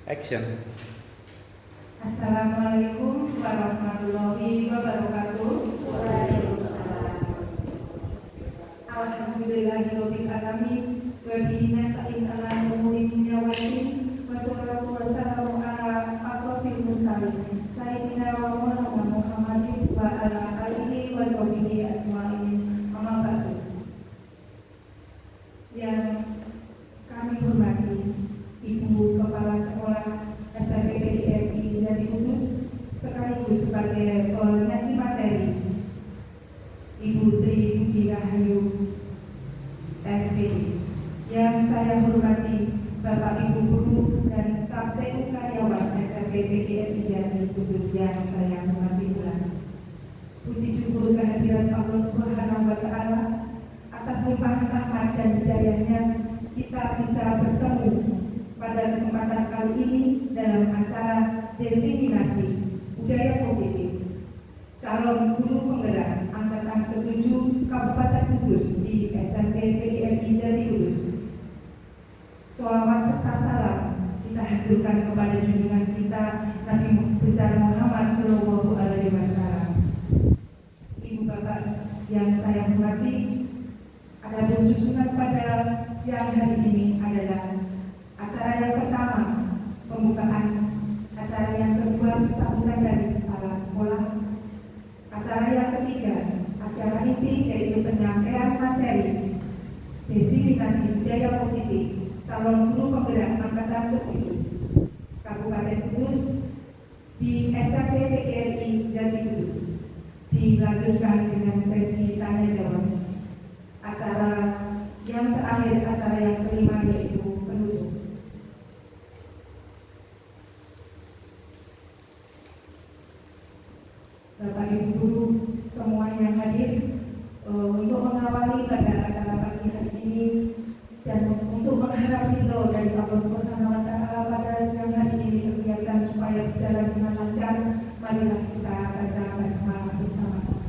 Action. Assalamualaikum warahmatullahi wabarakatuh. Alhamdulillahirabbil alamin wa bihi nasta'in ala umuri dunya wad din wa sholatu wassalamu ala asrofil mursalin sayyidina wa maulana Muhammadin wa ala alihi wa sahbihi ajmain. Amma ba'du. Yang kami hormati Ibu Kepala Sekolah SMP PDRI Jati Kudus sekaligus sebagai penyaji materi, Ibu Tri Puji Rahayu SPD. Yang saya hormati Bapak Ibu Guru dan staf TU karyawan SMP PDRI Jati Kudus yang saya hormati pula. Puji syukur kehadiran Allah Subhanahu wa Ta'ala atas limpahan rahmat dan hidayahnya kita bisa bertemu pada kesempatan kali ini dalam acara desiminasi budaya positif calon guru penggerak angkatan ke-7 Kabupaten Kudus di SMP PDRI Jati Kudus. Sholawat serta salam kita haturkan kepada junjungan kita Nabi besar Muhammad Shallallahu Alaihi Wasallam. Ibu bapak yang saya hormati, adapun susunan pada siang hari ini adalah acara yang pertama pembukaan, acara yang kedua sambutan dari kepala sekolah, acara yang ketiga acara inti yaitu penyampaian materi desiminasi budaya positif calon guru penggerak angkatan ke-7 Kabupaten Kudus di SMP PDRI Jati Kudus. Dilanjutkan dengan sesi tanya jawab. Acara yang terakhir, acara yang kelima yaitu penutup. Bapak Ibu guru semua yang hadir, untuk mengawali pada acara pagi hari ini dan untuk mengharap ridho dari Allah Subhanahu wa Ta'ala pada siang hari ini kegiatan supaya berjalan dengan lancar, marilah kita baca basmalah bersama-sama.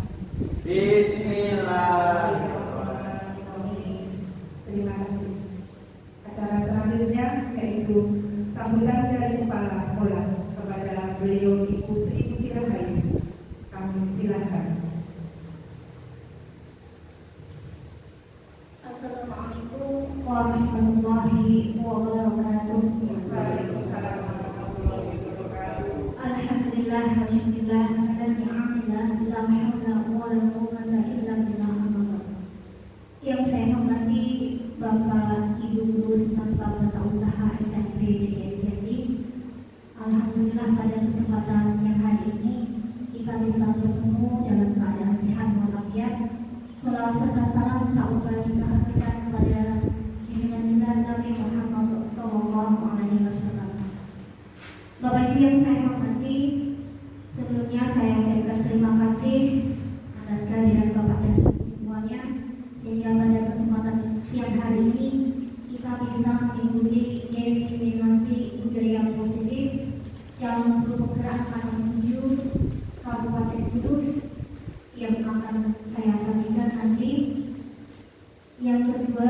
Bismillahirrahmanirrahim. Terima kasih. Acara selanjutnya yaitu sambutan dari kepala sekolah kepada beliau Ibu Tri Puji Rahayu. Kami silakan. Assalamualaikum warahmatullahi wabarakatuh. Alhamdulillah walhamdulillah ala ni'amillah la haula wala quwwata illa billah. Yang saya hormati Bapak Ibu guru staf usaha SMP PDRI Jati. Alhamdulillah pada kesempatan siang hari ini kita bisa bertemu dalam keadaan sehat walafiat. Salawat serta salam tak lupa kita haturkan kepada junjungan kita Nabi Muhammad Sallallahu Alaihi Wasallam. Bapak Ibu yang saya hormati, sebelumnya saya ucapkan terima kasih atas kehadiran Bapak dan Ibu semuanya, sehingga pada kesempatan siang hari ini kita bisa mengikuti desiminasi budaya positif calon guru penggerak angkatan 7 Kabupaten Kudus yang akan saya sajikan nanti. Yang kedua,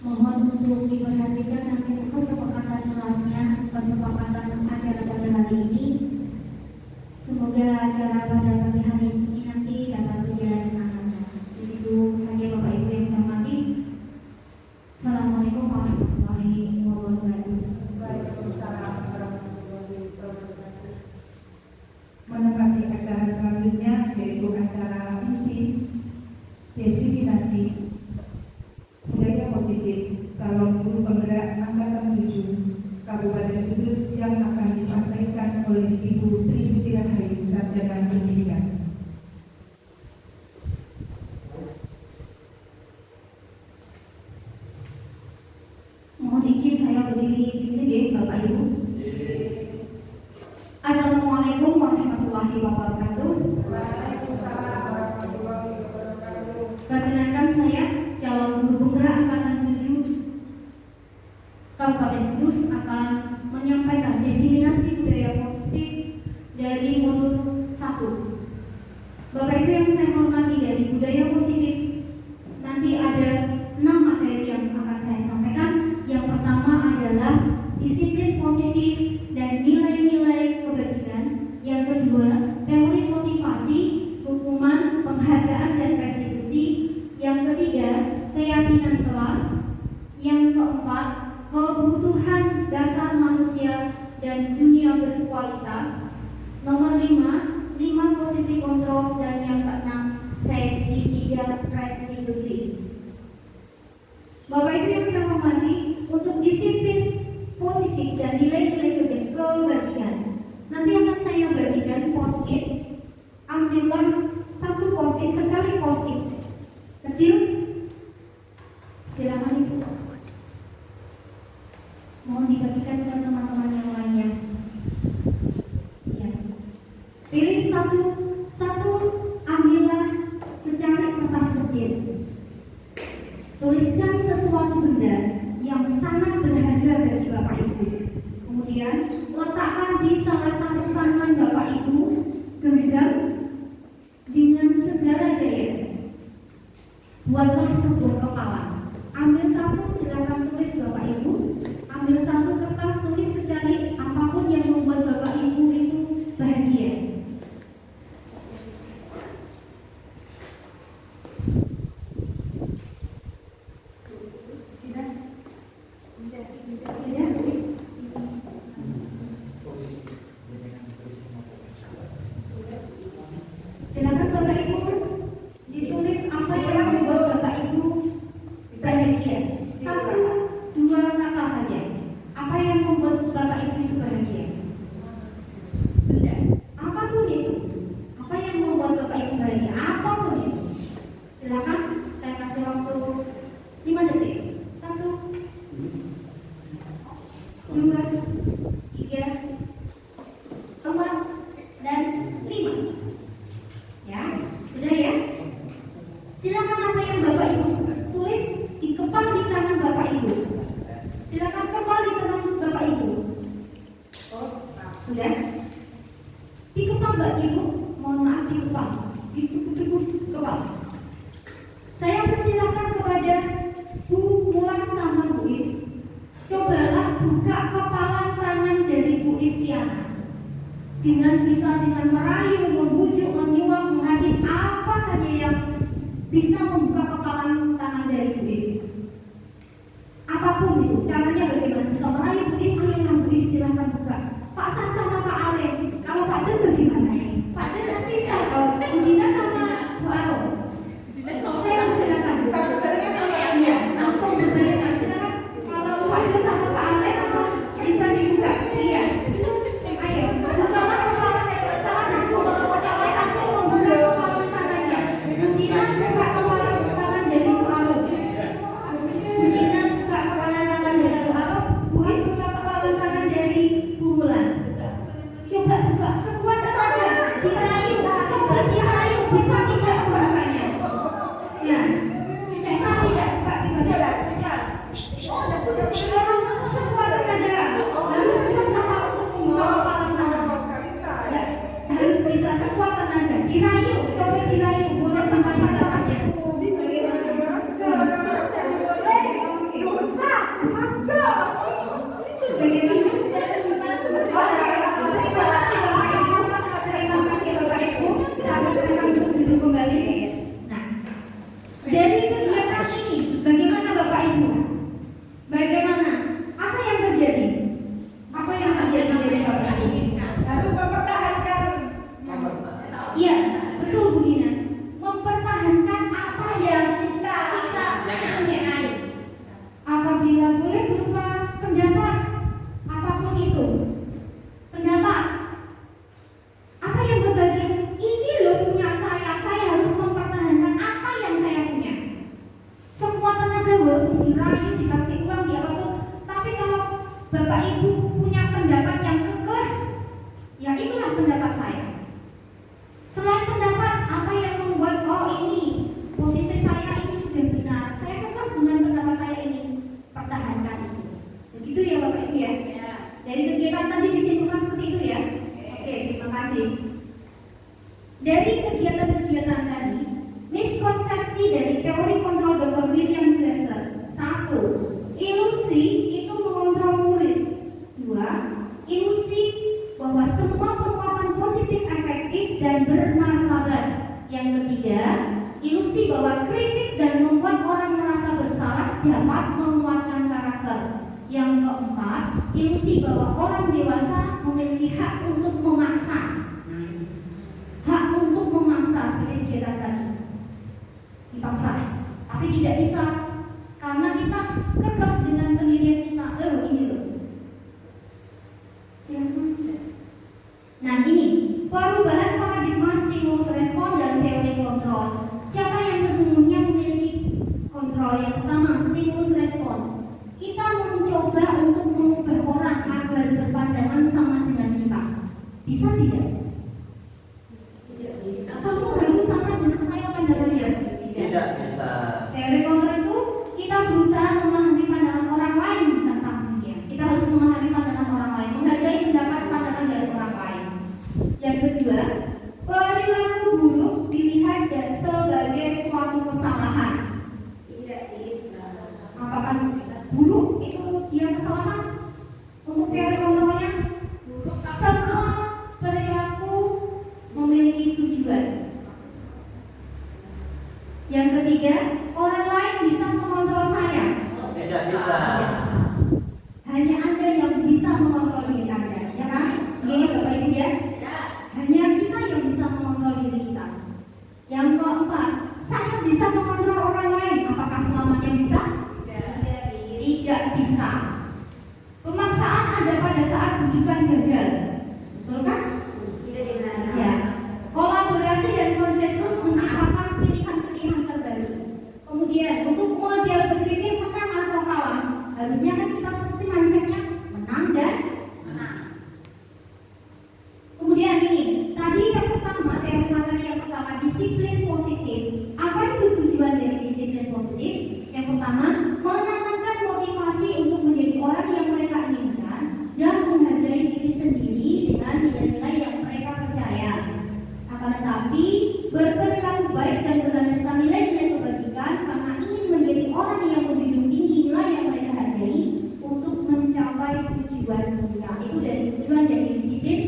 mohon untuk diperhatikan nanti kesepakatan kelasnya, kesepakatan acara pada hari ini. Semoga acara pada pagi hari ini nanti dapat berjalan dengan lancar. Itu saja Bapak Ibu yang saya hormati. Assalamualaikum warahmatullahi wabarakatuh. Menempati acara selanjutnya yaitu acara inti desiminasi budaya positif calon guru penggerak angkatan 7 Kabupaten Kudus yang akan disampaikan oleh Ibu Tri Puji Rahayu Sarjana Pendidikan. Mohon izin saya berdiri di sini, Bapak Ibu. Assalamualaikum warahmatullahi wabarakatuh. Perkenalkan saya calon guru penggerak angkatan 7 Kabupaten Kudus akan menyampaikan desiminasi budaya positif dari modul 1. Bapak Ibu yang saya hormati, dari budaya positif nanti ada 6 materi yang akan saya sampaikan. Yang pertama adalah disiplin positif dan nilai-nilai kebajikan. Yang kedua, teori motivasi, hukuman, penghargaan dan restitusi. Yang ketiga, keyakinan kelas. Yang keempat, kebutuhan dasar manusia dan dunia berkualitas. Nomor 5 posisi kontrol, dan yang keenam, segitiga restitusi. Bapak Ibu yang saya hormati, untuk disiplin positif dan nilai-nilai kebajikan, nanti akan saya bagikan post-it. Ambillah satu post-it, sekali post-it kecil. Silakan Ibu. Mohon dibagikan ke teman-teman yang lainnya. Ya. Pilih satu, ambillah secari kertas kecil. Tuliskan sesuatu benda yang sangat berharga bagi Bapak Ibu. Kemudian letakkan di salah satu tangan Bapak Ibu, genggam dengan segala daya. Buatlah sebuah kepala. Ambil satu, silakan tulis Bapak Ibu. Ambil satu kertas, tulis secari apapun yang membuat Bapak Ibu itu bahagia. Silakan Bapak Ibu ditulis apa yang membuat Bapak Ibu bahagia. 1, 2 kata saja. Apa yang membuat Bapak Ibu itu bahagia? Benda. Apapun itu. Apa yang membuat Bapak Ibu bahagia? Apapun itu. Silakan, saya kasih waktu 5 detik. 1, 2, 3, 4, dan 5. Ya, sudah ya? Silakan apa yang Bapak Ibu tulis dikepal di tangan Bapak Ibu. Silakan kepal di tangan Bapak Ibu. Oh, sudah? Dikepal Bapak Ibu, mohon maaf dikepal. Kepal. Saya persilakan kepada Bu Mulan sama Bu Is. Cobalah buka kepalan tangan dari Bu Istiana. Dengan merayu, membujuk, menyuap, menghadir apa saja yang bisa membuka kepalan tangan dari Bu Is. Apapun itu, caranya bagaimana? Bisa merayu Bu Is, ayolah Bu Is, silahkan buka. Pak San sama Pak Alem, kalau Pak Jen bagaimana ya? Pak Jen nanti Bu Dina sama Bu Aro. Saya silakan. Iya, langsung berbarengan. Silakan. Kalau Pak Jen sama Pak Alem bisa dibuka. Iya. Ayo, bukalah kepalan. Salah satu membuka kepalan tangannya. Bu Dina buka kepalan tangan dari Bu Aro. Bu Dina buka kepalan tangan dari Bu Aro. Bu Is buka kepalan tangan dari Bu Mulan. Coba buka sekuat tenaga. Dirayu. Coba dirayu. Bisa tidak membukanya? Ya. Bisa tidak buka dibaca? Harus sekuat tenaga. Harus berusaha untuk membuka kepalan tangan. Ya. Harus bisa sekuat tenaga. Dirayu. Coba dirayu. Boleh tambahkan tangannya. Bagaimana? Terima kasih Bapak Ibu. Saya akan duduk kembali. Nah, dari kegiatan ini, bagaimana Bapak Ibu? Bagaimana? Apa yang terjadi? Apa yang terjadi dari Bapak Ibu? Harus mempertahankan. Iya, betul Bu Dina. Mempertahankan apa yang kita punya. Apabila boleh berupa pendapat, apapun itu. Pendapat. Apa yang berbagi? Ini loh punya saya harus mempertahankan apa yang saya punya. Sekuat tenaga walaupun dirayu, dikasih uang, di apapun. Tapi kalau Bapak Ibu punya pendapat yang kekeh, ya itulah pendapat saya. Selain pendapat, apa yang membuat ini posisi saya ini sudah benar, saya kekeh dengan pendapat saya ini, pertahankan itu. Begitu ya Bapak Ibu ya? Dari kegiatan tadi disimpulkan seperti itu ya? Oke, terima kasih. Dari kegiatan-kegiatan tadi, miskonsepsi dari teori kontrol Dr. William Glasser. 1. Ilusi itu mengontrol murid. keempat, ilusi bahwa orang dewasa memiliki hak untuk memaksa. Nah, hak untuk memaksa seperti kegiatan tadi, dipaksa, tapi tidak bisa karena kita kekeh dengan pendirian kita. Ini loh. Silakan. Nah ini perubahan paradigma stimulus respon dan teori kontrol. Siapa yang sesungguhnya memiliki kontrol? Yang pertama, stimulus respon. Kita mencoba untuk mengubah orang agar berpandangan sama dengan kita. Bisa tidak? Tidak bisa. Kamu harus sama dengan saya pandangannya. Tidak bisa. Teori kontrol itu kita berusaha memahami pandangan orang lain tentang dunia. Kita harus memahami pandangan orang lain, menghargai pendapat pandangan dari orang lain. Yang kedua, perilaku buruk dilihat sebagai suatu kesalahan. Tidak bisa. Apakah buruk itu dia kesalahan? Untuk teori kontrolnya, semua perilaku memiliki tujuan. Yang ketiga, orang lain bisa mengontrol saya. Tidak bisa. Tidak bisa. Hanya Anda yang bisa mengontrol diri Anda, ya kan? Ini Bapak Ibu ya. Hanya kita yang bisa mengontrol diri kita. Yang keempat, saya bisa mengontrol orang lain. Apakah selamanya bisa? Tidak bisa. Pemaksaan ada pada saat rujukan gagal. Betul kan? Ya. Kolaborasi dan konsensus menciptakan pilihan-pilihan terbaru. Kemudian untuk model berpikir menang atau kalah, harusnya kan kita pasti mindsetnya menang dan menang. Kemudian ini, tadi yang pertama, teori materi yang pertama, disiplin positif. Apa itu tujuan dari disiplin positif? Yang pertama, menanamkan motivasi untuk menjadi orang yang mereka inginkan dan menghargai diri sendiri dengan nilai-nilai yang mereka percaya. Akan tetapi, berperilaku baik dan berlandaskan nilai-nilai kebajikan karena ingin menjadi orang yang menjunjung tinggi nilai yang mereka hargai untuk mencapai tujuan mulia. Itu dari tujuan dari disiplin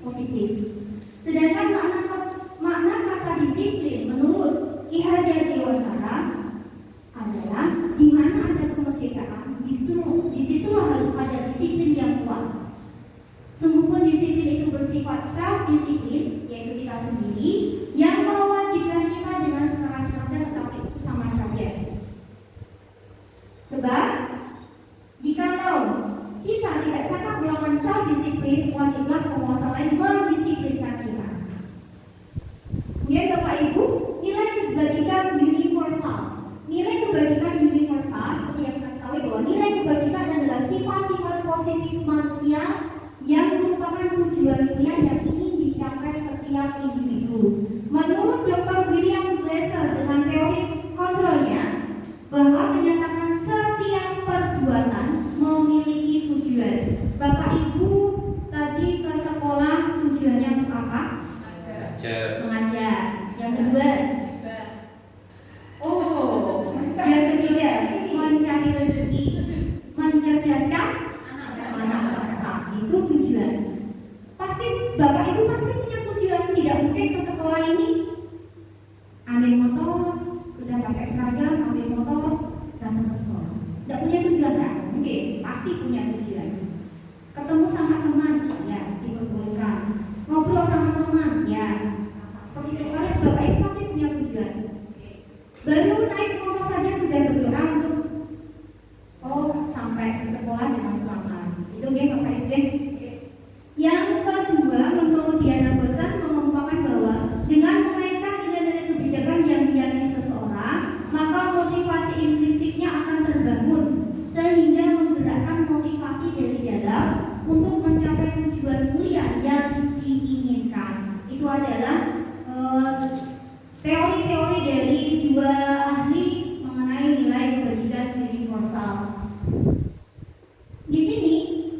positif. Sedangkan makna kata disiplin menurut Ki Hajar Dewantara adalah di mana ada kemerdekaan, di situ harus ada disiplin yang kuat. Sungguh pun disiplin itu bersifat self-disiplin, yaitu kita sendiri yang mewajibkan kita dengan sekeras-kerasnya, tetapi itu sama saja. Sebab jikalau kita tidak cakap melakukan self-disiplin, wajiblah penguasa lain mendisiplinkan kita. Kemudian Bapak Ibu, nilai kebajikan universal. Nilai kebajikan universal seperti yang kita ketahui bahwa nilai kebajikan adalah sifat-sifat positif manusia yang merupakan tujuan mulia yang ingin dicapai setiap individu. Menurut Dr. William Glasser dengan teori kontrolnya, bahwa menyatakan setiap perbuatan memiliki tujuan. Bapak Ibu tadi ke sekolah tujuannya untuk apa? Mengajar. Yang kedua, yang ketiga, mencari rezeki, mencerdaskan anak bangsa. Itu tujuan. Pasti Bapak Ibu pasti punya tujuan. Tidak mungkin ke sekolah ini ambil motor, sudah pakai seragam, ambil motor, datang ke sekolah. Tidak punya tujuan kan? Mungkin, pasti punya tujuan. Ketemu sama teman, ya diperbolehkan. Ngobrol sama teman, ya. Seperti itu kalian Bapak Ibu pasti punya tujuan. Baru naik motor saja sudah berdoa untuk sampai ke sekolah dengan selamat. Itu dia Bapak Ibu. Yang kedua, menurut Diana Bosan mengumpulkan bahwa dengan memainkan nilai-nilai kebijakan yang diyakini seseorang, maka motivasi intrinsiknya akan terbangun sehingga menggerakkan motivasi dari dalam untuk mencapai tujuan mulia yang diinginkan. Itu adalah teori-teori dari dua ahli mengenai nilai kebajikan universal. Di sini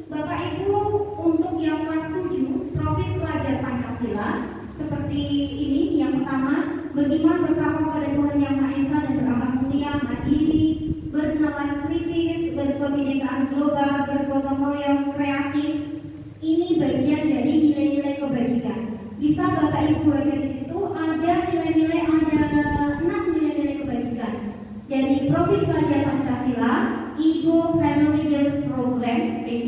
Bapak Ibu untuk yang kelas 7 profil pelajar Pancasila seperti ini. Yang pertama, beriman bertakwa pada Tuhan Yang Maha Esa dan berakhlak mulia, mandiri, bernalar kritis, berkebinekaan global, bergotong royong, kreatif. Ini bagian dari nilai-nilai kebajikan. Bisa Bapak Ibu baca di situ ada nilai-nilai, ada 6 nilai-nilai kebajikan. Dari profil pelajar Pancasila, Ego Primary Girls Program, PIP,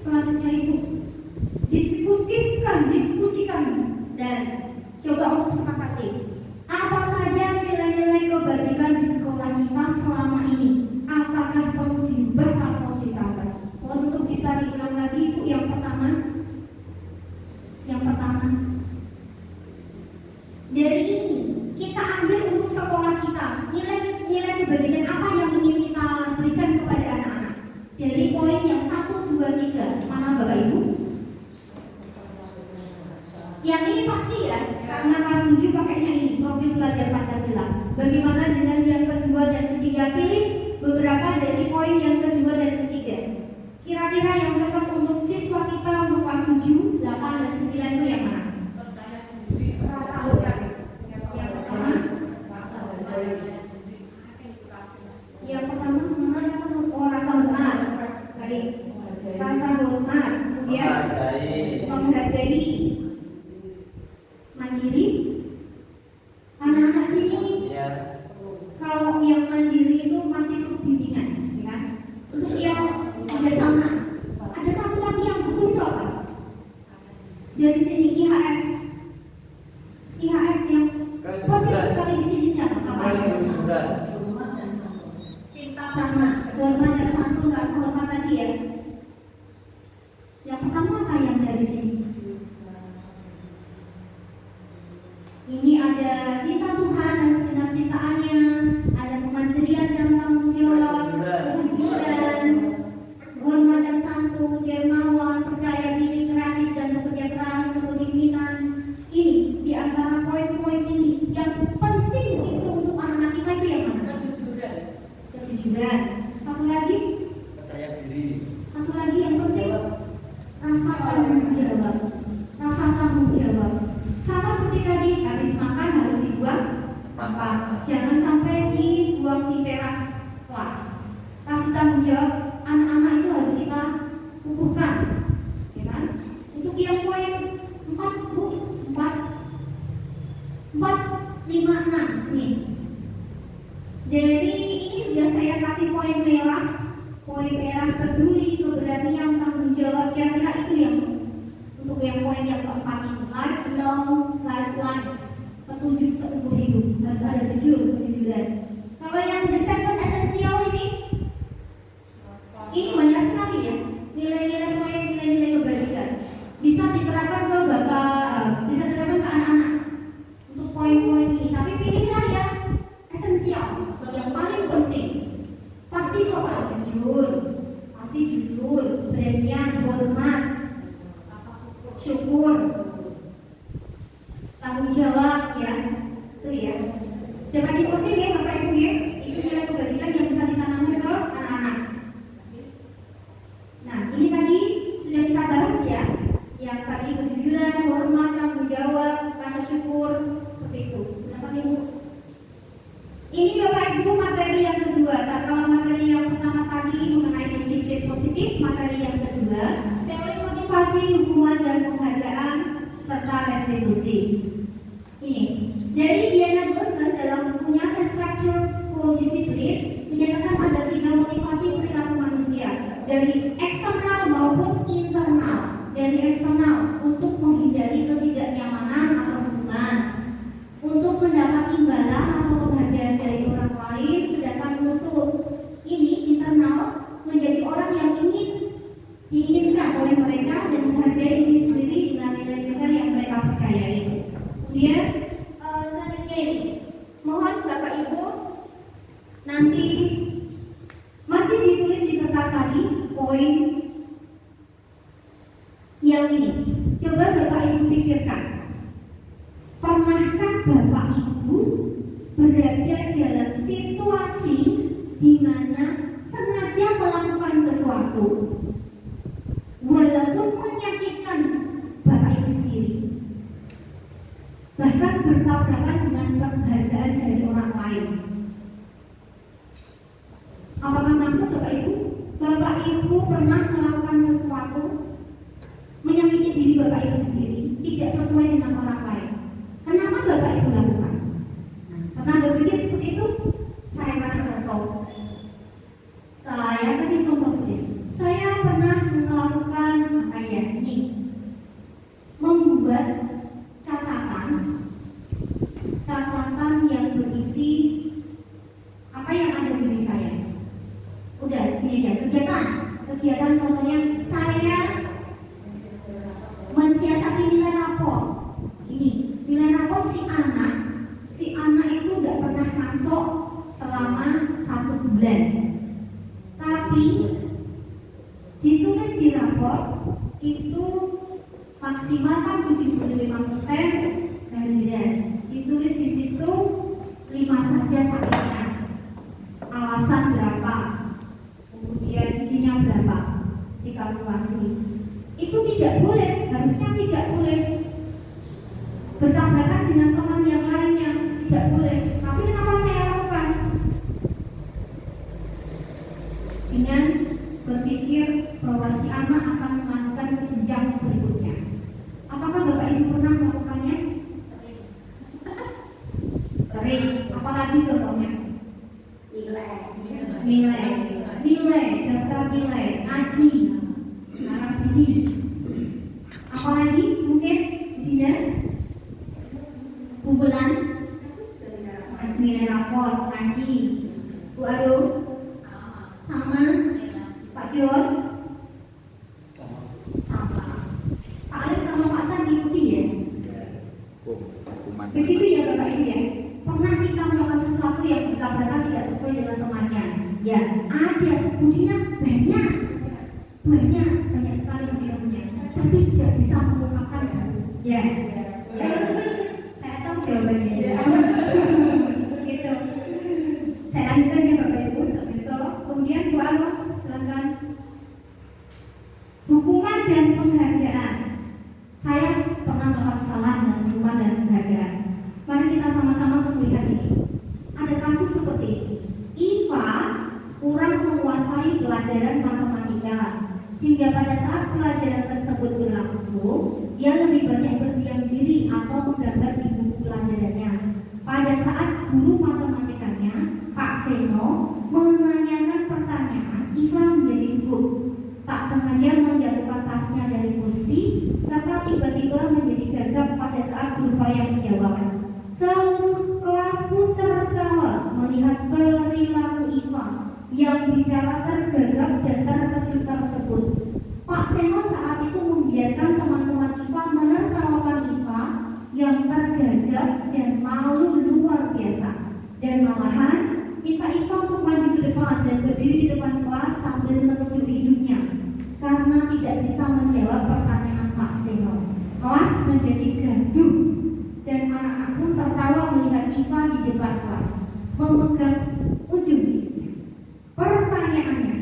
selanjutnya Ibu diskusikan dan coba untuk sepakati apa saja nilai-nilai kebajikan di sekolah kita selama ini, apakah perlu diubah atau ditambah. Mohon untuk bisa diulang lagi Ibu. Yang pertama dari ini kita ambil untuk sekolah kita, nilai kebajikan apa yang ingin kita berikan kepada anak-anak. Dari poin yang 1, 2, 3, mana Bapak Ibu? Yang ini pasti ya, karena kelas 7 pakainya ini, profil belajar Pancasila. Bagaimana dengan yang kedua dan ketiga? Pilih beberapa dari poin yang kedua dan ketiga. Kira-kira yang cocok untuk siswa kita untuk kelas 7, 8, dan 9 itu yang mana? Yang pertama mana rasa hormat. Baik. Rasa hormat, kemudian menghargai, mandiri. Anak-anak sini kalau yang mandiri itu pasti perlu bimbingan, ya kan? Untuk yang kerjasama. Ada satu lagi yang betul kok, Pak. Dari sini IHF yang penting sekali di sini siapa? Apa ya? Sama hormat dan santun, rasa hormat tadi ya. Yang pertama apa yang dari sini? Ini ada cinta Tuhan dan segenap ciptaannya, ada kemandirian dan tanggung jawab, kejujuran, hormat dan santun, dermawan, percaya diri, kreatif dan bekerja keras, kepemimpinan. Ini di antara poin-poin ini yang penting itu untuk anak-anak kita itu yang mana? Kejujuran. Satu lagi? Percaya diri. Satu lagi yang penting, rasa tanggung jawab. Rasa tanggung jawab. Sama seperti tadi, habis makan harus dibuang sampah. Jangan sampai dibuang di teras kelas. Rasa tanggung jawab anak-anak itu harus kita kukuhkan, ya kan? Untuk yang poin 4, Bu, 4, 5, 6 nih. Dari ini sudah saya kasih poin merah. Poin merah peduli, keberanian, tanggung jawab. Kira-kira itu yang untuk yang poin yang keempat ini, lifelong guidelines, petunjuk seumur hidup. Harus ada kejujuran. Kalau yang the second essential ini banyak sekali ya. Nilai-nilai poin, nilai-nilai kebajikan. Bisa diterapkan ke Bapak, bisa diterapkan ke anak-anak untuk poin-poin ini. Tapi pilihlah yang esensial, yang paling penting. Pasti kok Pak, jujur, beranian, hormat, syukur, tanggung jawab ya. Itu ya. Jangan dikurti ya Bapak Ibu ya. Itu nilai kebajikan yang bisa ditanamkan ke anak-anak. Nah, ini tadi sudah kita bahas ya. Yang tadi kejujuran, hormat, tanggung jawab, rasa syukur, seperti itu. Silakan Ibu. Ini Bapak Ibu materi yang kedua. Kalau materi yang pertama tadi mengenai disiplin positif, materi yang kedua teori motivasi, hubungan dan penghargaan serta restitusi. Ini dari Diana Gosson dalam bukunya The Structured School Discipline menyatakan ada 3 motivasi perilaku manusia, dari eksternal maupun internal. Dari eksternal untuk menghindari ketidaknyamanan atau hubungan, untuk mendapat imbalan atau penghargaan dari orang lain, sedangkan untuk ini internal menjadi orang yang diinginkan oleh mereka dan menghargai diri sendiri dengan nilai-nilai yang mereka percayai. Kemudian selanjutnya ini, mohon Bapak Ibu nanti masih ditulis di kertas tadi poin yang ini. Coba Bapak Ibu pikirkan, pernahkah Bapak Ibu berada dalam situasi di mana sengaja melakukan sesuatu walaupun menyakitkan Bapak Ibu sendiri, bahkan bertabrakan dengan penghargaan dari orang lain? Apakah maksud Bapak Ibu? Bapak Ibu pernah melakukan sesuatu menyakiti diri Bapak Ibu sendiri, tidak sesuai dengan orang lain. Kenapa Bapak Ibu lakukan? Pernah berpikir seperti itu? Saya kasih contoh. Saya kasih contoh seperti ini. Saya pernah melakukan itu maksimal kan 75% harian. Ditulis di situ 5 saja sakitnya, alasan berapa, kemudian izinnya berapa, dikalkulasi. Itu tidak boleh, harusnya tidak boleh bertabrakan dengan teman yang lainnya, tidak boleh. Tapi kenapa saya lakukan? Dengan berpikir bahwa si anak akan melakukan ke jenjang berikutnya. Apakah Bapak Ibu pernah melakukannya? Sering. Apalagi contohnya? Nilai, daftar nilai, ngaji, anak biji. Apalagi mungkin Dina? Bulan, nilai rapor, ngaji. Bu Arum, sama Pak John, sama Pak Alif sama Pak San ikuti ya. Begitu ya Bapak Ibu ya. Pernah kita melakukan sesuatu yang bertabrakan tidak sesuai dengan temannya? Ya, ada. Budina banyak sekali Budina punya, tapi tidak bisa mengungkapkan. Ya. Saya tahu jawabannya. Gitu. Saya lanjutkan ya Bapak Ibu untuk besok. Kemudian Bu Alif, silakan. Hukuman dan penghargaan. Saya pernah melakukan kesalahan dengan hukuman dan penghargaan. Mari kita sama-sama untuk melihat ini. Ada kasus seperti ini. Iva kurang menguasai pelajaran matematika, sehingga pada saat pelajaran tersebut berlangsung, dia lebih banyak berdiam diri atau menggambar di buku pelajarannya. Pada saat guru matematikanya, Pak Seno, menanyakan pertanyaan, Iva menjadi gugup. Tak sengaja menjatuhkan tasnya dari kursi, serta tiba-tiba menjadi gagap pada saat berupaya menjawab. Seluruh kelas pun tertawa melihat perilaku Iva yang bicara tergagap dan terkejut tersebut. Pak Seno saat itu membiarkan teman-teman Iva menertawakan Iva yang tergagap dan malu luar biasa, dan malahan minta Iva untuk maju ke depan dan berdiri di depan kelas sambil menunjuk hidungnya karena tidak bisa menjawab pertanyaan Pak Seno. Kelas menjadi gaduh dan anak-anak pun tertawa melihat Iva di depan kelas memegang ujung hidungnya. Pertanyaannya,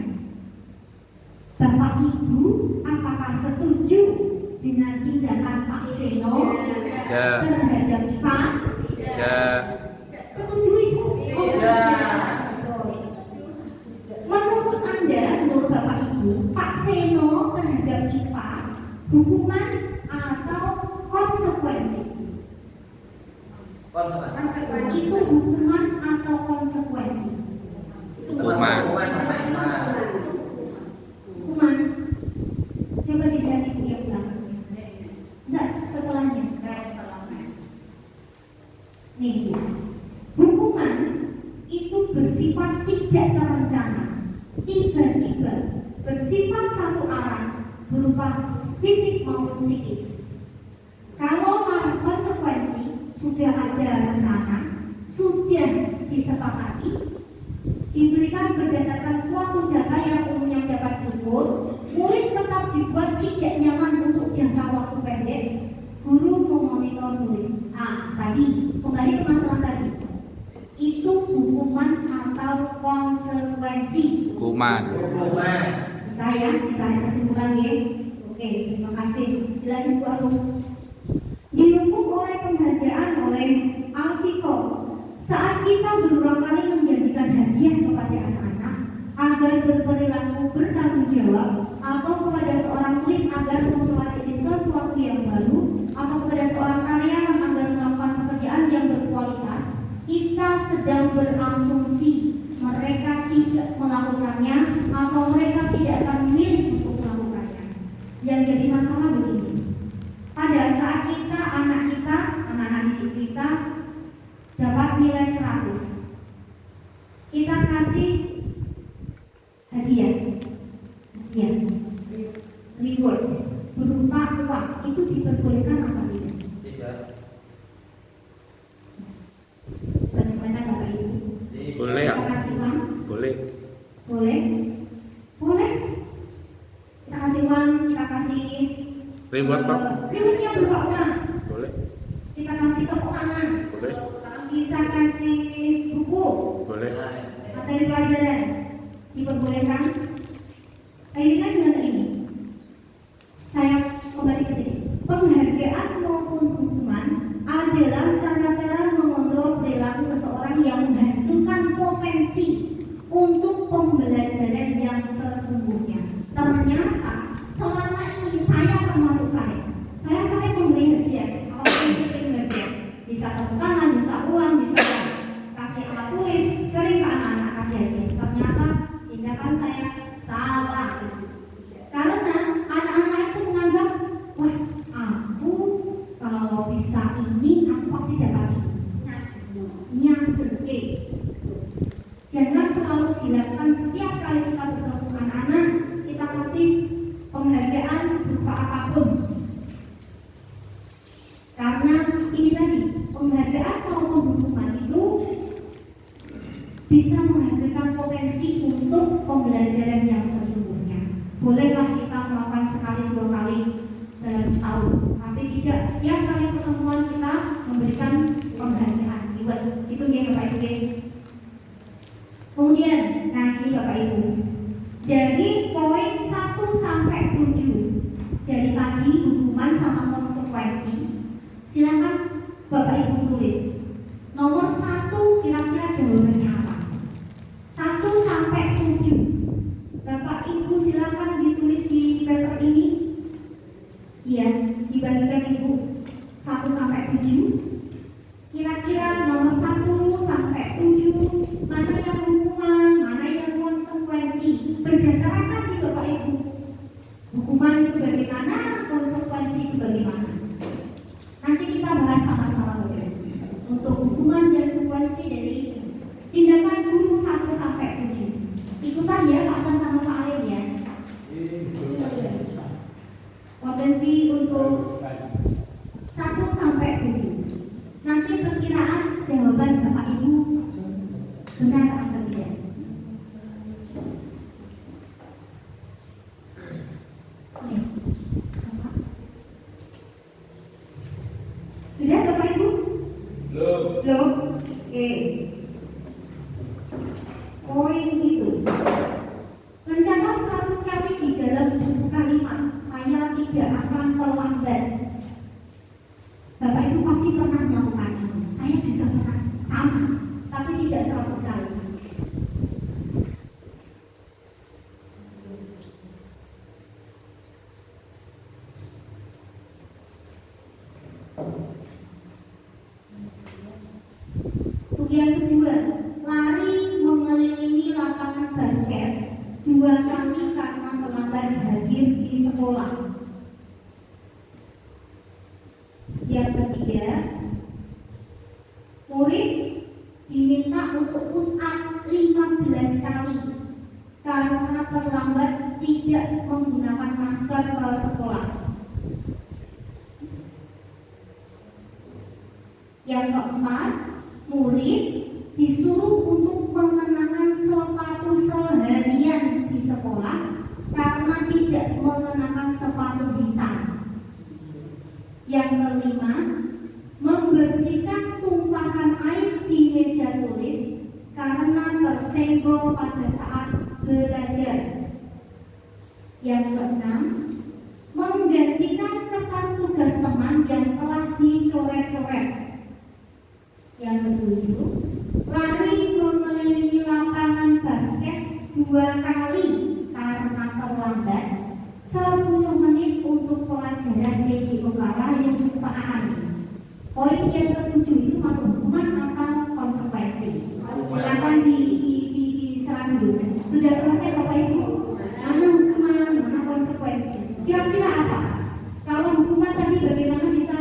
Bapak Ibu apakah setuju dengan tindakan Pak Seno terhadap Iva? Ya. Setuju Ibu? Oh, Ya. Menurut Anda, menurut Bapak Ibu, Pak Seno terhadap Iva hukuman atau konsekuensi? Konsekuensi. Itu hukuman atau konsekuensi? Hukuman. Hukuman. Coba dilihat Ibu yang belakangnya. Enggak, setelahnya. Nih Ibu. Hukuman itu bersifat tidak terencana, tiba-tiba, bersifat satu arah, berupa fisik maupun psikis. Kalau konsekuensi sudah ada rencana, sudah disepakati, diberikan berdasarkan suatu data yang umumnya dapat diukur, murid tetap dibuat tidak nyaman untuk jangka waktu pendek, guru memonitor murid. Tadi kembali ke masalah tadi, itu hukuman atau konsekuensi? Hukuman. Saya ditarik kesimpulan ya. Oke, terima kasih. Dilanjut Bu Arum. Dihukum oleh penghargaan oleh Alfiko saat kita berulang kali menjanjikan hadiah kepada anak-anak agar berperilaku bertanggung jawab, atau kepada seorang murid agar mempelajari sesuatu yang baru, atau kepada seorang karyawan agar melakukan pekerjaan yang berkualitas. Kita sedang berasumsi mereka tidak melakukannya atau mereka tidak akan memilih untuk melakukannya. Yang jadi masalah begini, pada saat kita, anak-anak didik kita dapat nilai 100, kita kasih hadiah, reward berupa uang, itu diperbolehkan apa tidak? Tidak. Bagaimana Bapak Ibu? Boleh ya? Kita kasih uang? Boleh. Boleh? Boleh? Kita kasih uang, kita kasih Reward, Pak. Rewardnya berupa uang. Boleh. Kita kasih tepuk tangan. Boleh. Bisa kasih buku, Boleh. materi pelajaran. Diperbolehkan. Akhirnya dengan ini, saya kembali ke sini. Penghargaan maupun hukuman adalah cara-cara mengontrol perilaku seseorang yang menghancurkan potensi untuk pembelajaran yang sesungguhnya. Ternyata selama ini saya sering memberi hadiah, apapun itu sering hadiah. Bisa tepuk tangan, bisa uang, bisa kasih alat tulis, sering ke anak-anak kasih hadiah. Ternyata tindakan saya salah. Karena anak-anak itu menganggap, wah aku kalau bisa ini aku pasti dapat ini. Nyangkeke. Jangan selalu dilakukan setiap kali kita bertemu anak-anak, kita kasih penghargaan berupa apapun. Karena ini tadi, penghargaan maupun hukuman itu bisa menghasilkan potensi untuk pembelajaran yang sesungguhnya. Bolehlah kita melakukan sekali dua kali dalam setahun, tapi tidak setiap kali pertemuan kita memberikan penghargaan. Itu ya Bapak Ibu. Kemudian, nah ini Bapak Ibu, dari poin 1 sampai 7 dari tadi hukuman sama konsekuensi, silakan Bapak Ibu tulis. Nomor 1 kira-kira jawabannya apa? 1 sampai 7. Bapak Ibu silakan ditulis di paper ini. Iya, dibagikan Ibu 1 sampai 7. Kira-kira nomor 1 sampai 7, mana yang hukuman, mana yang konsekuensi. Berdasarkan tadi Bapak Ibu, hukuman itu bagaimana, konsekuensi itu bagaimana. Nanti kita bahas sama-sama Bapak Ibu. Untuk hukuman dan konsekuensi dari tindakan guru 1 sampai 7. Ikutan ya Pak San sama Pak Alim ya. Potensi untuk 1 sampai 7. Nanti perkiraan jawaban Bapak Ibu benar atau tidak. Sudah Bapak Ibu? Belum. Oke. Poin itu. Mencatat 100 kali di dalam buku kalimat, saya tidak akan terlambat. Bapak Ibu pasti pernah melakukan ini. Saya juga pernah sama, tapi tidak 100 kali. Untuk yang kedua, lari mengelilingi lapangan basket 2 kali karena terlambat hadir di sekolah. Yang ketiga, murid diminta untuk push up 15 kali karena terlambat tidak menggunakan masker ke sekolah. Yang keempat, murid disuruh untuk mengenakan sepatu seharian di sekolah karena tidak mengenakan sepatu hitam. Yang kelima, membersihkan tumpahan air di meja tulis karena tersenggol pada saat belajar. Yang keenam, menggantikan kertas tugas teman yang telah dicoret-coret. Yang ketujuh, lari mengelilingi lapangan basket 2 kali karena terlambat 10 menit untuk pelajaran PJ Okara yang kesepakatan. Poin yang ketujuh itu masuk hukuman atau konsekuensi. Silakan diserang dulu. Sudah selesai Bapak Ibu? Mana hukuman, mana konsekuensi? Kira-kira apa? Kalau hukuman tadi bagaimana bisa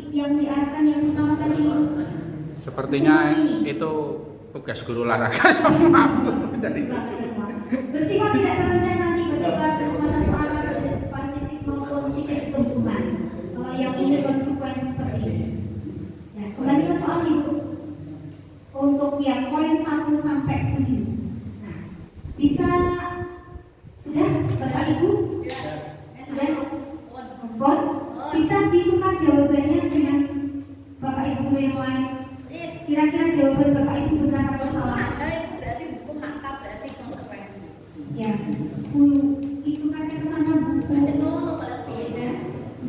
yang diarahkan yang pertama tadi? Sepertinya itu tugas guru olahraga sama aku. Bersifat tidak terencana tiba-tiba kecemasan anak fisik maupun psikis hukuman. Kalau yang ini konsekuensi seperti ini. Nah, kembali ke soal Ibu. Untuk yang poin 1 sampai 7. Nah, bisa sudah Bapak Ibu? Sudah? Oke. Bon, bisa ditukar jawabannya dengan Bapak Ibu guru yang lain. Kira-kira jawaban Bapak Ibu benar atau salah? Ada itu berarti buku nakal berarti konsekuensi. Ya, Bu, itu kan kesana buku. Ada nono kalau piye.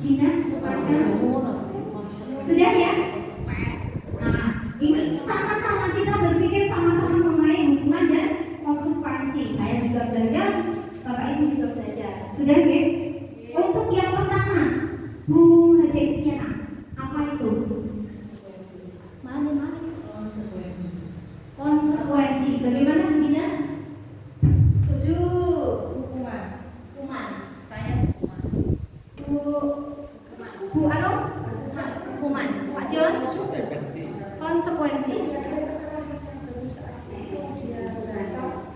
Gina, ada. Sudah ya? Nah, ini sama-sama kita berpikir sama-sama mengenai hubungan dan konsekuensi. Saya juga belajar, Bapak Ibu juga belajar. Sudah ya? Untuk yang pertama, Bu Haji Istiana, apa itu? Mana? Konsekuensi. Bagaimana Bu Gina? Setuju. Hukuman. Hukuman. Saya hukuman. Bu Arum? Hukuman. Pak John? Konsekuensi. Konsekuensi.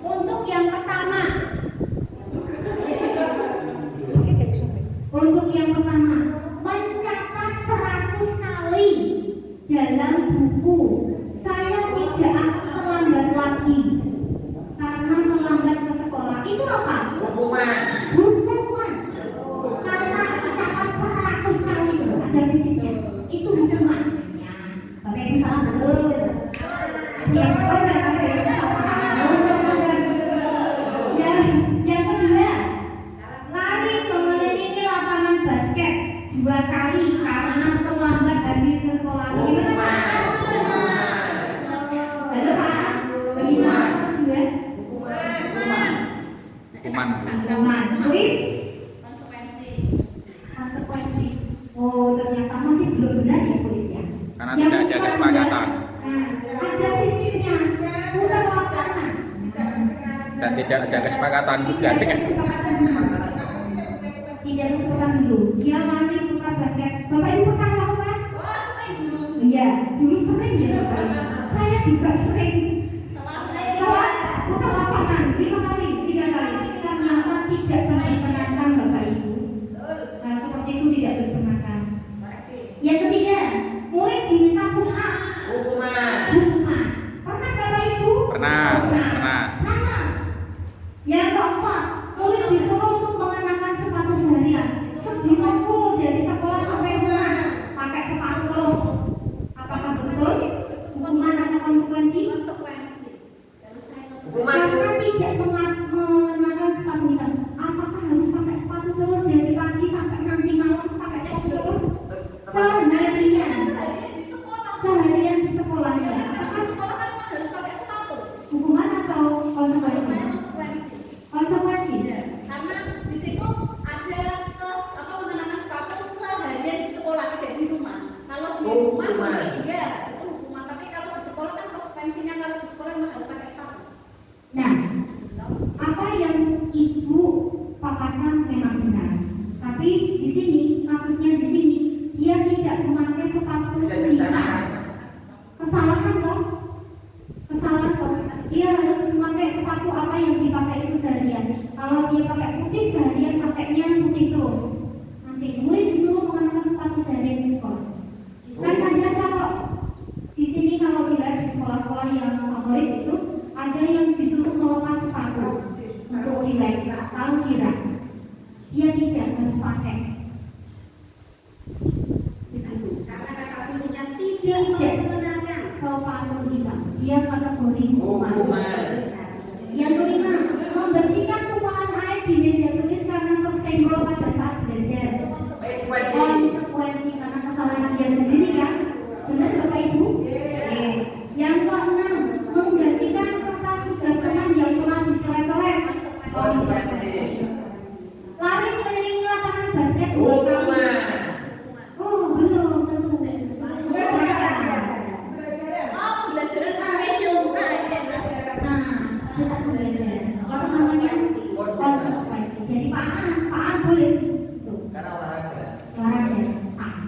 Untuk yang pertama, mencatat 100 kali dalam buku. Saya tidak akan terlambat lagi karena terlambat ke sekolah. Itu apa? Hukuman. Hukuman. Karena mencatat 100 kali itu ada di situ. Itu hukuman. Ya, Bapak Ibu salah belum? Yang kedua, yang kedua, lari mengelilingi lapangan basket 2 kali karena terlambat hadir ke sekolah. Bagaimana Pak? Halo Pak, bagaimana Pak kedua? Hukuman. Kuis? Konsekuensi. Oh, ternyata masih belum benar ya kuis ya. Karena Yang tidak ada kedua, kesepakatan. Nah, ada fisiknya, putar lapangan. Dan tidak ada kesepakatan juga dengan Tidak kesempatan dulu. Dia lari putar basket. Bapak Ibu pernah melakukan? Oh, sering dulu. Iya, dulu sering ya Bapak Ibu. Saya juga sering. Telat putar lapangan 5 kali, 3 kali. Ternyata tidak diperkenankan Bapak Ibu. Nah, seperti itu tidak diperkenankan. Yang ketiga, murid diminta push up. Hukuman. Hukuman. Pernah Bapak Ibu? Pernah. Sama. Yang keempat, murid disuruh untuk mengenakan sepatu seharian. Sedina full dari sekolah sampai rumah pakai sepatu terus. Apakah betul? Hukuman atau konsekuensi? Hukuman. Karena tidak mengenakan sepatu hitam. Apakah harus pakai sepatu terus dari pagi sampai nanti malam pakai sepatu terus? Seharian di sekolahnya. Apakah hukuman atau konsekuensi? Konsekuensi. Karena di situ ada mengenakan sepatu seharian di sekolah, tidak di rumah. Kalau di rumah Hukuman. iya itu hukuman, tapi kalau di sekolah kan konsekuensinya kalau di sekolah memang harus pakai sepatu. Nah, apa yang Ibu paparkan memang benar. Tapi di sini kasusnya di sini dia tidak memakai sepatu hitam. Kesalahan toh? Kesalahan toh? Dia harus memakai sepatu apa yang dipakai itu seharian. Kalau dia pakai putih seharian pakainya putih terus. Nanti murid disuruh mengenakan sepatu seharian di sekolah. Kan ada kalau di sini kalau dilihat di sekolah-sekolah yang favorit itu ada yang disuruh melepas sepatu untuk dilihat. Tahu kira? Dia tidak harus pakai. Begitu. Karena kata kuncinya Tidak mengenakan sepatu hitam. Dia kategori hukuman. Yang kelima, membersihkan tumpahan air di meja tulis karena tersenggol pada saat belajar. Konsekuensi karena kesalahan dia sendiri kan? Benar Bapak Ibu? Yang keenam, menggantikan kertas tugas teman yang telah dicoret-coret. Konsekuensi. Lari mengelilingi lapangan basket. Hukuman. Oh, belum tentu. pembelajaran Nah, ada satu belajar. Itu namanya konsekuensi. Jadi Pak An boleh. Tuh. Karena olahraga. Olahraga pas.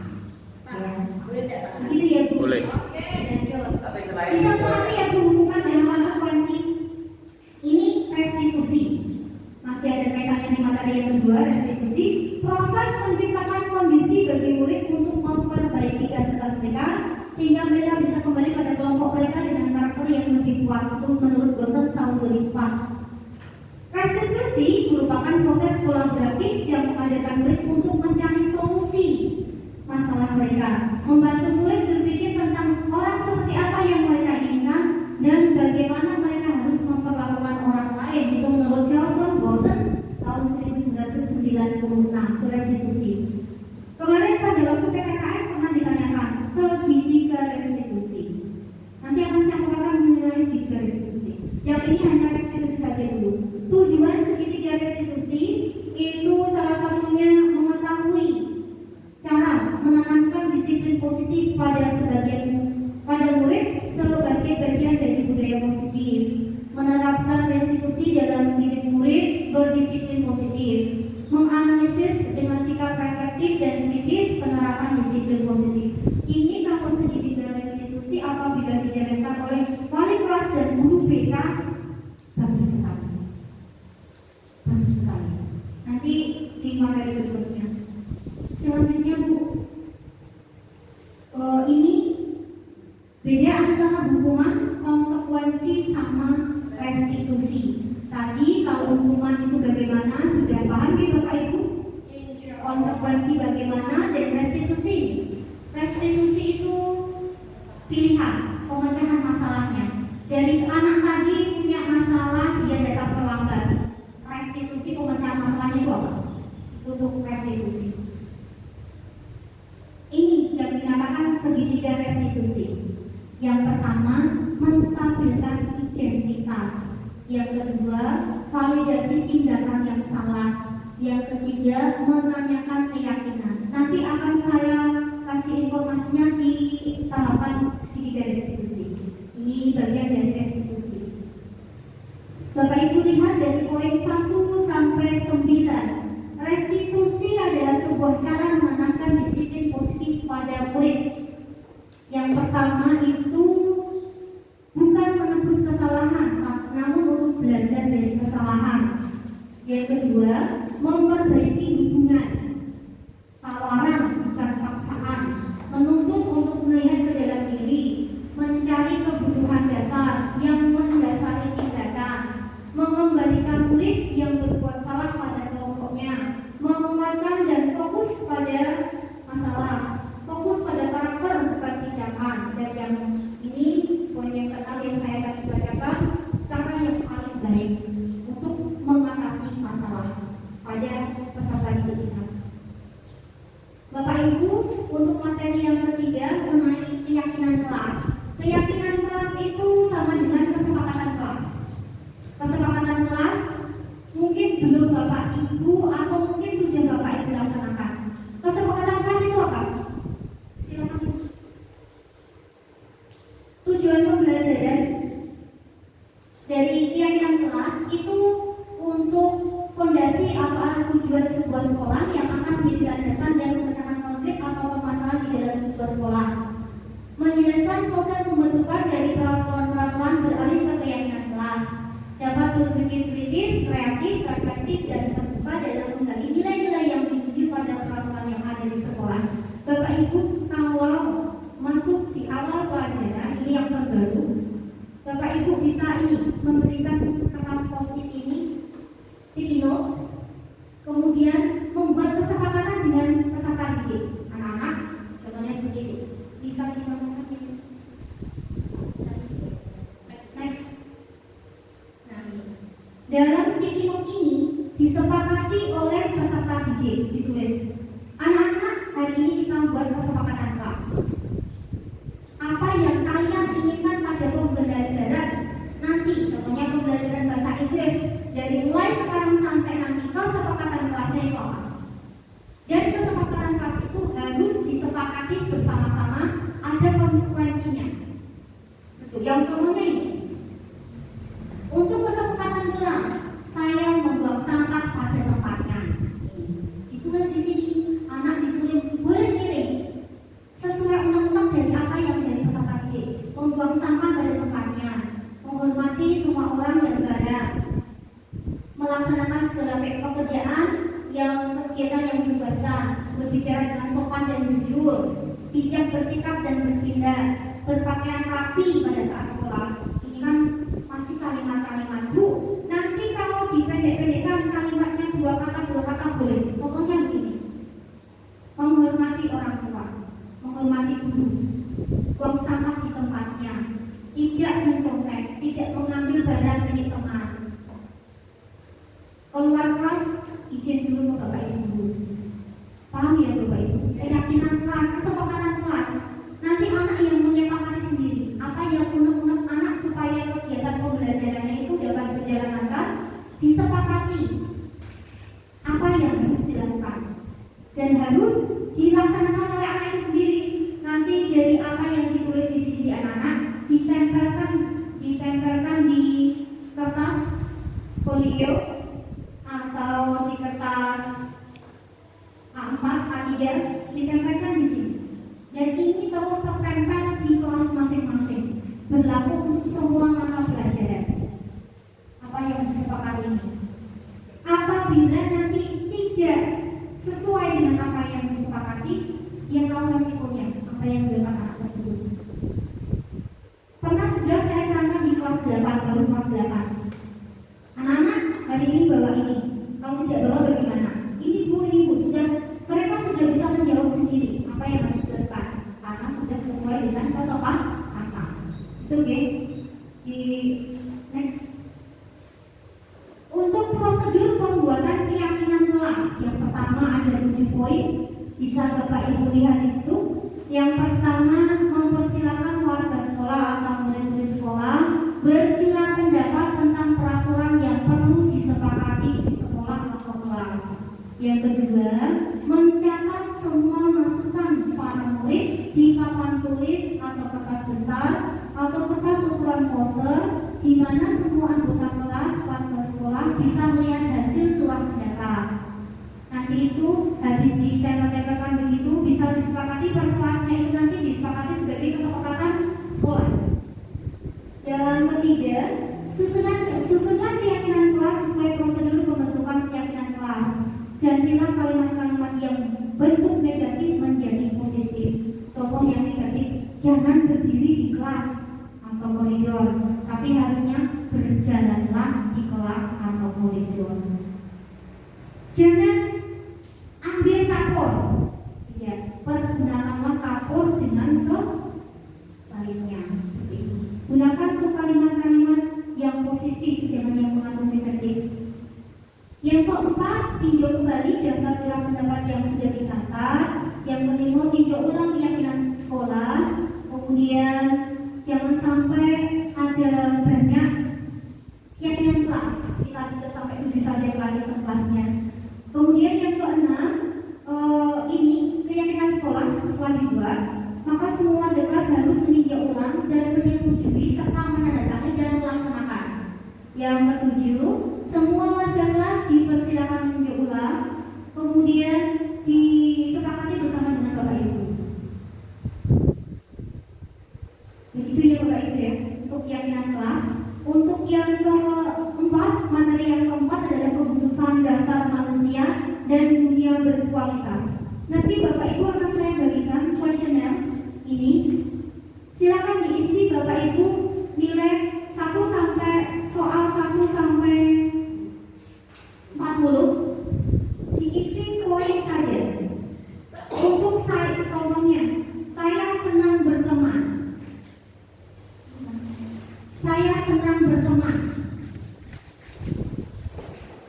Ya. Begitu ya Bu. Boleh. Lanjut. Tapi selain Bisa itu, mengerti ya Bu hukuman dan konsekuensi. Ini restitusi. Masih ada kaitannya di materi yang kedua, restitusi. Proses menciptakan kondisi bagi murid untuk memperbaiki kesehatan mereka sehingga mereka bisa kembali pada kelompok mereka dengan karakter yang lebih kuat. Untuk menurut Gosen tahun 2004. Restitusi merupakan proses kolaboratif Selanjutnya Bu, ini beda antara hukuman, konsekuensi sama restitusi. Tadi kalau hukuman itu bagaimana sudah paham ya Bapak Ibu? Konsekuensi bagaimana dan restitusi. Restitusi itu pilihan pemecahan masalahnya. Dari anak tadi punya masalah dia datang terlambat. Restitusi pemecahan masalahnya itu apa? Untuk restitusi. Ini yang dinamakan segitiga restitusi. Yang pertama, menstabilkan identitas. Yang kedua, validasi tindakan yang salah. Yang ketiga, menanyakan keyakinan. Nanti akan saya kasih informasinya di tahapan segitiga restitusi. Ini bagian dari restitusi. Bapak Ibu lihat dari poin 1 sampai 9. Restitusi adalah sebuah cara menanamkan disiplin positif pada murid. Yang pertama itu bukan menebus kesalahan, namun untuk belajar dari kesalahan. Yang kedua, memperbaiki hubungan. Tawaran bukan paksaan. Menuntut untuk melihat ke dalam diri, mencari kebutuhan dasar yang mendasari tindakan, mengembalikan murid yang berbuat salah pada kelompoknya, menguatkan dan fokus pada masalah, fokus pada karakter bukan tindakan. Dan yang ini poin yang keenam yang saya tadi bacakan, cara yang paling baik untuk mengatasi masalah pada peserta didik kita. Bapak Ibu, untuk materi yang ketiga mengenai keyakinan kelas. Keyakinan kelas itu sama dengan kesepakatan kelas. Kesepakatan kelas mungkin belum Bapak Ibu atau mungkin sudah Bapak Ibu laksanakan. Kesepakatan kelas itu apa? Silakan. Tujuan pembelajaran dari keyakinan kelas itu untuk fondasi atau arah tujuan sebuah sekolah yang akan menjadi landasan dan pemecahkan konflik atau permasalahan di dalam sebuah sekolah. Menjelaskan proses pembentukan dari peraturan-peraturan beralih ke keyakinan kelas. Dapat berpikir kritis, kreatif, reflektif, dan terbuka dalam menggali nilai-nilai yang dituju pada peraturan yang ada di sekolah. Bapak Ibu, kalau masuk di awal pelajaran ini yang terbaru, Bapak Ibu bisa ini memberikan kertas post-it ini, sticky note, kemudian membuat kesepakatan dengan peserta didik. Anak-anak, contohnya seperti itu. Bisa kita mengangkat ini. Next. Nah, ini. Dalam sticky note ini disepakati oleh peserta didik, ditulis. Anak-anak, hari ini kita membuat kesepakatan kelas. Apa yang kalian inginkan pada pembelajaran nanti, contohnya pembelajaran bahasa Inggris, dari mulai sekarang sampai nanti kesepakatan kelasnya itu apa? Dan kesepakatan kelas itu harus disepakati bersama-sama, ada konsekuensinya. Betul. Yang contohnya ini, untuk kesepakatan kelas, saya membuang sampah pada tempatnya. Ditulis di sini, anak disuruh boleh pilih sesuai undang-undang dari apa yang dari peserta didik. Membuang sampah pada tempatnya, menghormati semua orang dan negara, melaksanakan segala pekerjaan yang kegiatan yang dibebaskan, berbicara dengan sopan dan jujur, bijak bersikap dan berpindah, berpakaian rapi pada saat sekolah. Ini kan masih kalimat-kalimat. Bu, nanti kalau dipendek-pendekkan kalimatnya dua kata boleh. Contohnya begini, menghormati orang tua, menghormati guru, buang sampah di tempatnya, tidak mencontek, tidak mengambil barang milik teman. Keluar kelas, izin dulu ke Bapak Ibu guru. Paham ya Bapak Ibu? Keyakinan kelas, kesepakatan kelas. Nanti anak yang menyepakati sendiri apa yang unek-unek anak supaya kegiatan pembelajarannya itu dapat berjalan lancar, disepakati apa yang harus dilakukan dan harus dilaksanakan oleh anak itu sendiri. Nanti dari apa yang ditulis di sini di anak-anak ditempelkan di kertas folio atau di kertas A4, A3, ditempelkan di sini. Dan ini terus tertempel di kelas masing-masing. Berlaku untuk semua mata pelajaran. Apa yang disepakati ini? Apabila nanti tidak sesuai dengan apa yang disepakati, Itu ya. Di next. Untuk prosedur pembuatan keyakinan kelas, yang pertama ada 7 poin. Bisa Bapak Ibu lihat di situ. Yang pertama, mempersilakan warga sekolah atau murid-murid sekolah bercurah pendapat tentang peraturan yang perlu disepakati di sekolah atau kelas. Yang kedua, mencatat semua masukan para murid di papan tulis atau kertas besar atau kertas ukuran poster, di mana semua anggota kelas warga sekolah bisa melihat hasil curah pendapat. Nanti itu habis ditempel-tempelkan begitu bisa disepakati per kelasnya, itu nanti disepakati sebagai kesepakatan sekolah. Yang ketiga, susunan keyakinan kelas sesuai prosedur pembentukan keyakinan kelas. Gantilah kalimat-kalimat yang bentuk negatif menjadi positif. Contoh yang negatif, jangan berdiri di kelas atau koridor, tapi harusnya berjalanlah di kelas atau koridor. Jangan ambil kapur, ya, pergunakanlah kapur dengan sebaiknya. Gunakan untuk kalimat-kalimat yang positif, jangan yang mengandung negatif. Yang keempat, tinjau kembali daftar curah pendapat yang sudah dicatat. Yang kelima, tinjau ulang keyakinan sekolah. Kemudian jangan sampai ada banyak keyakinan kelas. Kita tidak sampai 7 saja keyakinan kelasnya. Kemudian yang keenam, ini keyakinan sekolah setelah dibuat, maka semua kelas harus meninjau ulang dan menyetujui serta menandatangani dan melaksanakan. Yang ketujuh, semua warga kelas dipersilakan meninjau ulang, kemudian disepakati bersama dengan Bapak Ibu. Begitu ya Bapak Ibu ya, untuk keyakinan kelas. Untuk yang keempat, materi yang keempat adalah kebutuhan dasar manusia dan dunia berkualitas. Nanti Bapak Ibu akan saya bagikan kuesioner ini. Silakan diisi Bapak Ibu nilai 1 sampai soal 1 sampai 40. Diisi poin saja. Untuk saya contohnya, saya senang berteman. Saya senang berteman.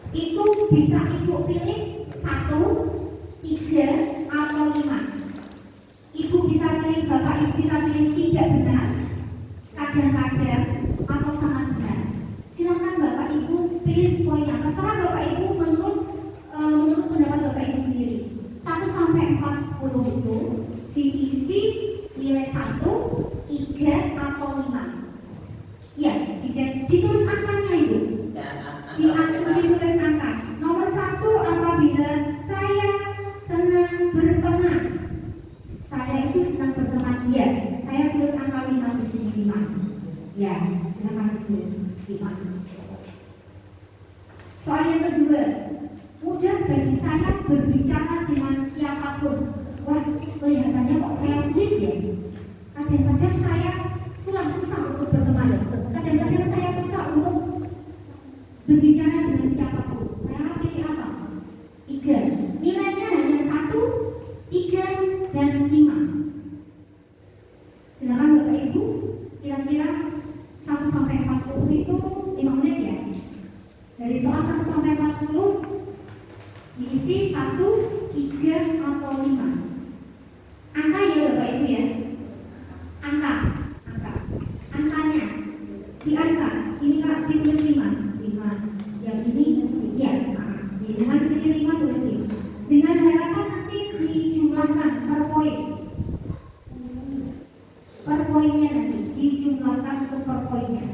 Itu bisa Ibu pilih 1, 3, atau 5. Ibu bisa pilih, Bapak Ibu bisa pilih 3 benar, kadang-kadang, atau sangat benar. Silakan Bapak Ibu pilih poinnya. Terserah Bapak Ibu menurut pendapat Bapak Ibu sendiri. 1 sampai 40 itu diisi nilai 1, 3, atau 5. Ya, ditulis angkanya Ibu. Ditulis angka. Nomor 1 apabila saya senang berteman. Saya itu senang berteman, iya. Saya tulis angka 5 di sini, 5. Ya, silakan ditulis 5. Soal yang kedua, mudah bagi saya berbicara dengan siapapun. Wah, kelihatannya kok saya sulit ya. Kadang-kadang saya susah untuk berteman. Kadang-kadang saya susah untuk berbicara dengan siapapun. Saya pilih apa? 3. Nilainya hanya 1, 3, dan 5. Silakan Bapak Ibu, kira-kira 1 sampai 40 itu 5 menit ya. Dari soal 1 sampai 40 diisi 1, 3, atau 5. Angka ya Bapak Ibu ya. Angkanya diangka. Ini Kak ditulis 5. Yang ini iya. Dengan pilih 5 tulis 5. Dengan harapan nanti dijumlahkan per poin. Per poinnya nanti dijumlahkan untuk per poinnya.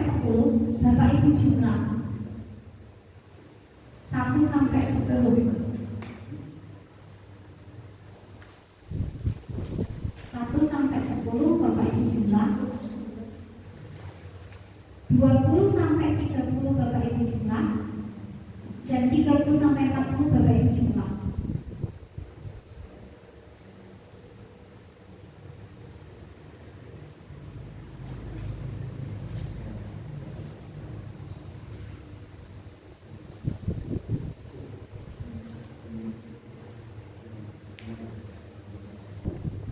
10, Bapak Ibu jumlah 1 sampai 10. 1 sampai 10 Bapak Ibu jumlah 20 sampai 30 Bapak Ibu jumlah dan 30 sampai 40 Bapak Ibu jumlah.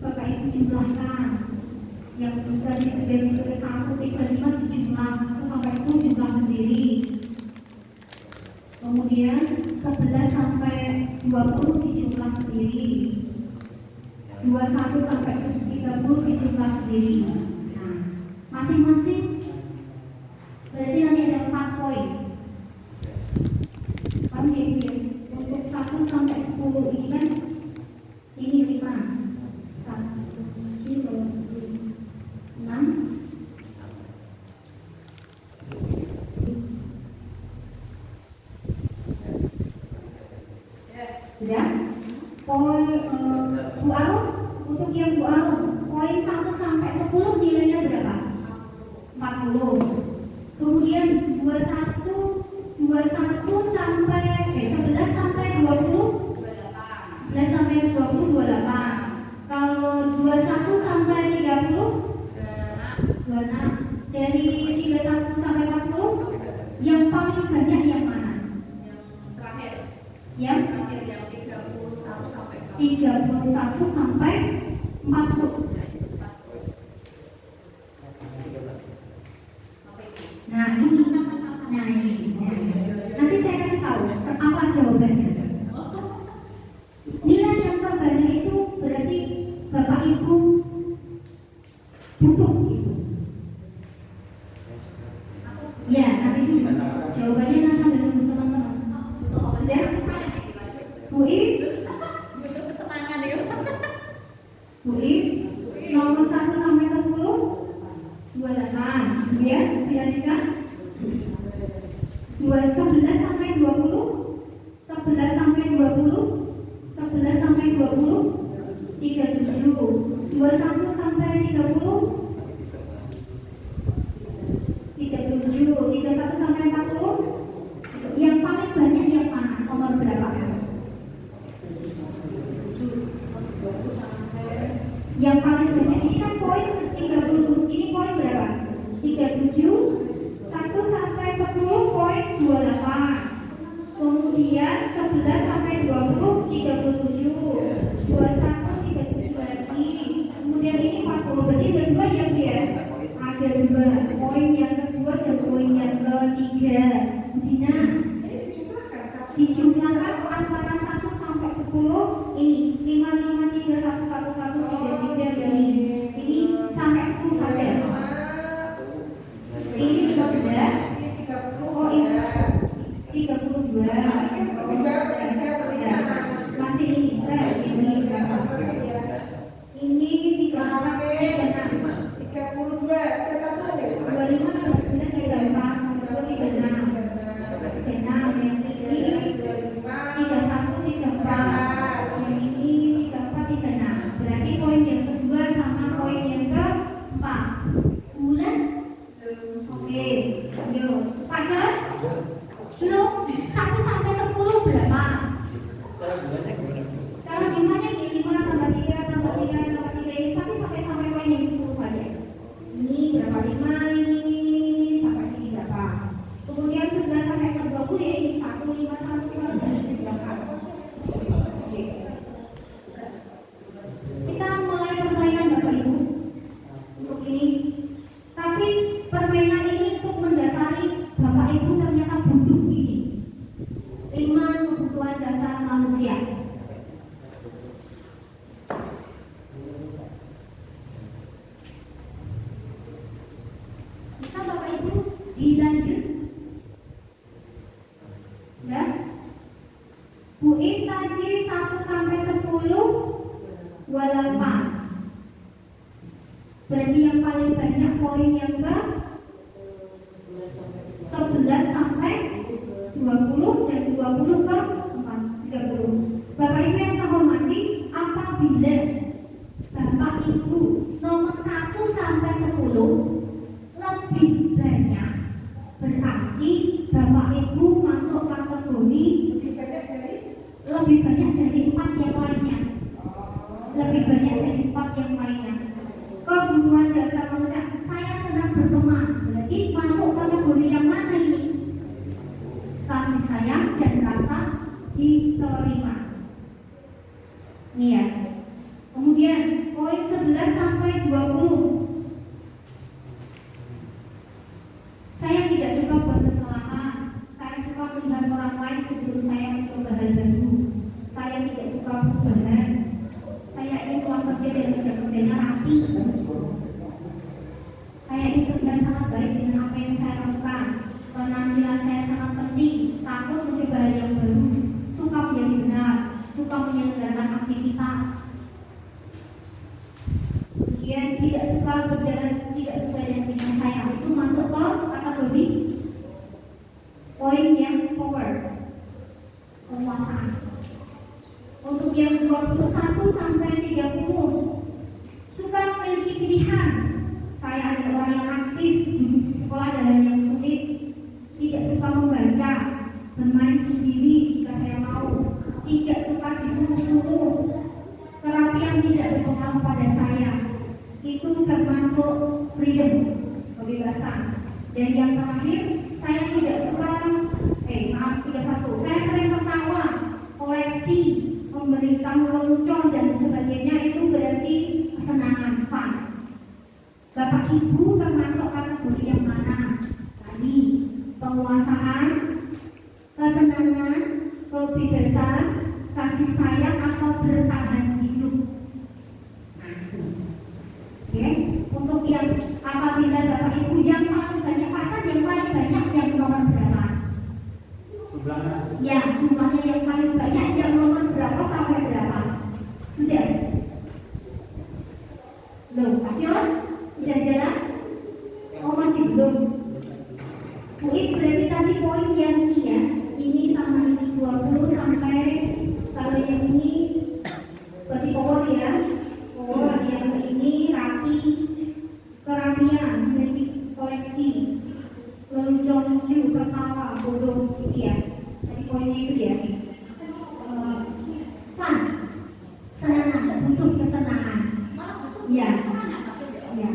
Bapak Ibu jumlahkan yang sudah disudah ditulis 1, 3, 5 dijumlah 1 sampai 10 jumlah sendiri. Kemudian 11 sampai 20 dijumlah sendiri. 21 sampai 30 dijumlah sendiri. Nah, masing-masing berarti nanti ada 4 poin. Paham ya Ibu ya? Untuk 1 sampai 10 ini kan ini 5. 1, 6. Sudah? Poin Bu Arum, untuk yang Bu Arum, poin 1 sampai 10 nilainya berapa? 40. Kemudian 11 sampai 20, 11 sampai 20 28. Kalau 21 sampai 30 26. Dari 31 sampai 40 yang paling banyak yang mana? Yang 31 sampai 40. Nah ini. Nanti saya kasih tahu apa jawabannya. Nilai yang terbanyak itu berarti Bapak Ibu butuh itu. Ya, nanti dulu. Jawabannya nanti sambil nunggu teman-teman. Sudah? Bu Is? Bu Is? Nomor 1 sampai 10? 28. Kemudian dilanjutkan? 11 sampai 20? 11 sampai 20? 11 sampai 20? 37. 21 sampai 30? 37. 31 sampai 40? Yang paling banyak yang mana? Nomor berapa? Yang paling banyak ini kan poin 30. Ini poin berapa? 37. 1 sampai 10 poin 28. Kemudian 11 sampai 20 37. 21 37 lagi. Kemudian ini 40. Berarti ada 2 yang dia. Ada 2. Poin yang kedua dan poin yang ketiga. Dina, dijumlahkan antara 1 sampai 10 ini 5 5 3 1 1 1 3 3 ini sampai 10 saja. Ini 15. Oh ini 32. Ya, masih ini saya ini berapa? Ini 34 36. 25 tambah 9 34 tambah 2 36. 36 yang ini 31 34. Yang ini 34 36. Berarti poin yang kedua sama poin yang keempat. Bulan? Oke. Yuk, Pak John? Belum? 1 sampai 10 berapa? Kalau gimana ini 5 tambah 3 tambah 3 tambah 3 ini sampai poin yang 10 saja. Ini berapa? 5 ini sampai sini berapa? Kemudian 11 sampai 20 ya ini 1 5 1 1 ini berapa? Oke. Kita mulai permainan Bapak Ibu untuk ini. Tapi permainan ini untuk mendasari Bapak Ibu ternyata butuh ini 5 kebutuhan dasar manusia. Bisa Bapak Ibu dilanjut? Ya? Bu Is tadi 1 sampai 10 28. Berarti yang paling banyak poin yang ke 11 sampai 20 dan 20 ke 30. Bapak Ibu yang saya hormati, apabila Bapak Ibu nomor 1 sampai 10 lebih banyak, berarti Bapak Ibu masuk kategori lebih banyak dari 4 yang lainnya. Lebih banyak dari 4 yang lainnya. Kebutuhan dasar manusia, saya senang berteman, berarti masuk kategori yang mana ini? Kasih sayang dan rasa diterima. Nih ya. Kemudian poin 11 sampai 20. Saya tidak suka buat kesalahan. Saya suka melihat orang lain sebelum saya mencoba hal baru. Saya tidak suka perubahan. Saya ingin pulang kerja dan kerja-kerjanya rapi. Saya ingin terlihat sangat baik dengan apa yang saya lakukan. Penampilan saya sangat penting. Takut mencoba hal yang baru. Suka menjadi benar. Suka menyelenggarakan aktivitas. Kemudian tidak suka berjalan tidak sesuai dengan keinginan saya. Itu masuk ke kategori poin yang power, penguasaan. Untuk yang 21 sampai 30 suka memiliki pilihan. Saya adalah orang yang aktif, duduk di sekolah dan yang sulit, tidak suka membaca, bermain sendiri jika saya mau, tidak suka disuruh-suruh, kerapian tidak berpengaruh pada saya. Itu termasuk freedom, kebebasan. Dan yang terakhir, saya tidak suka saya sering tertawa, koleksi, memberitahu lelucon dan sebagainya. Itu berarti kesenangan, fun. Bapak Ibu termasuk kategori yang mana? Tadi penguasaan, kesenangan, kebebasan, kasih sayang atau bertahan hidup. Nah, oke. Untuk yang apabila Bapak Ibu yang paling banyak pasang, yang paling banyak yang nomor berapa? Jumlahnya. Ya, jumlahnya yang paling banyak yang nomor berapa sampai berapa? Sudah? Belum? Pak John? Sudah jalan? Oh, masih belum? Muis berarti tadi poin yang ini ya. Ini sama ini 20 sampai, kalau yang ini berarti power ya. Power yang ini rapi, kerapian, memiliki koleksi, lucu-lucu, tertawa, bodoh gitu ya. Tadi poinnya itu ya. Fun, kesenangan, butuh kesenangan. Ya, ya,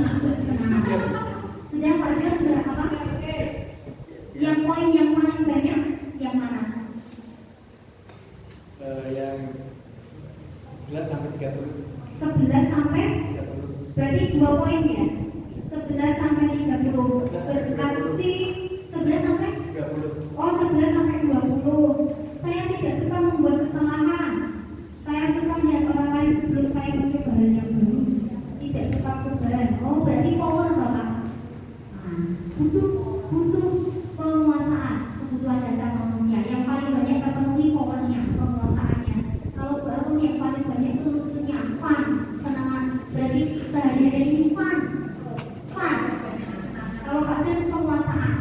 butuh kesenangan. Sudah Pak John berapa? Yang poin yang paling banyak yang mana? Yang 11 sampai 30. 11 sampai 30. berarti 2 poin ya. 11 sampai 30 berarti 11 sampai 30. oh 11 sampai 20. Saya tidak suka membuat kesalahan. Saya suka melihat orang lain sebelum saya mencoba hal yang baru. Tidak suka perubahan. Oh berarti power Bapak. Nah, butuh penguasaan, kebutuhan dasar manusia. Yang paling banyak terpenuhi powernya, penguasaannya. Kalau baru yang paling banyak itu lucunya, fun, senangan. Berarti sehari-hari ini fun. Kalau Pak Jan penguasaan.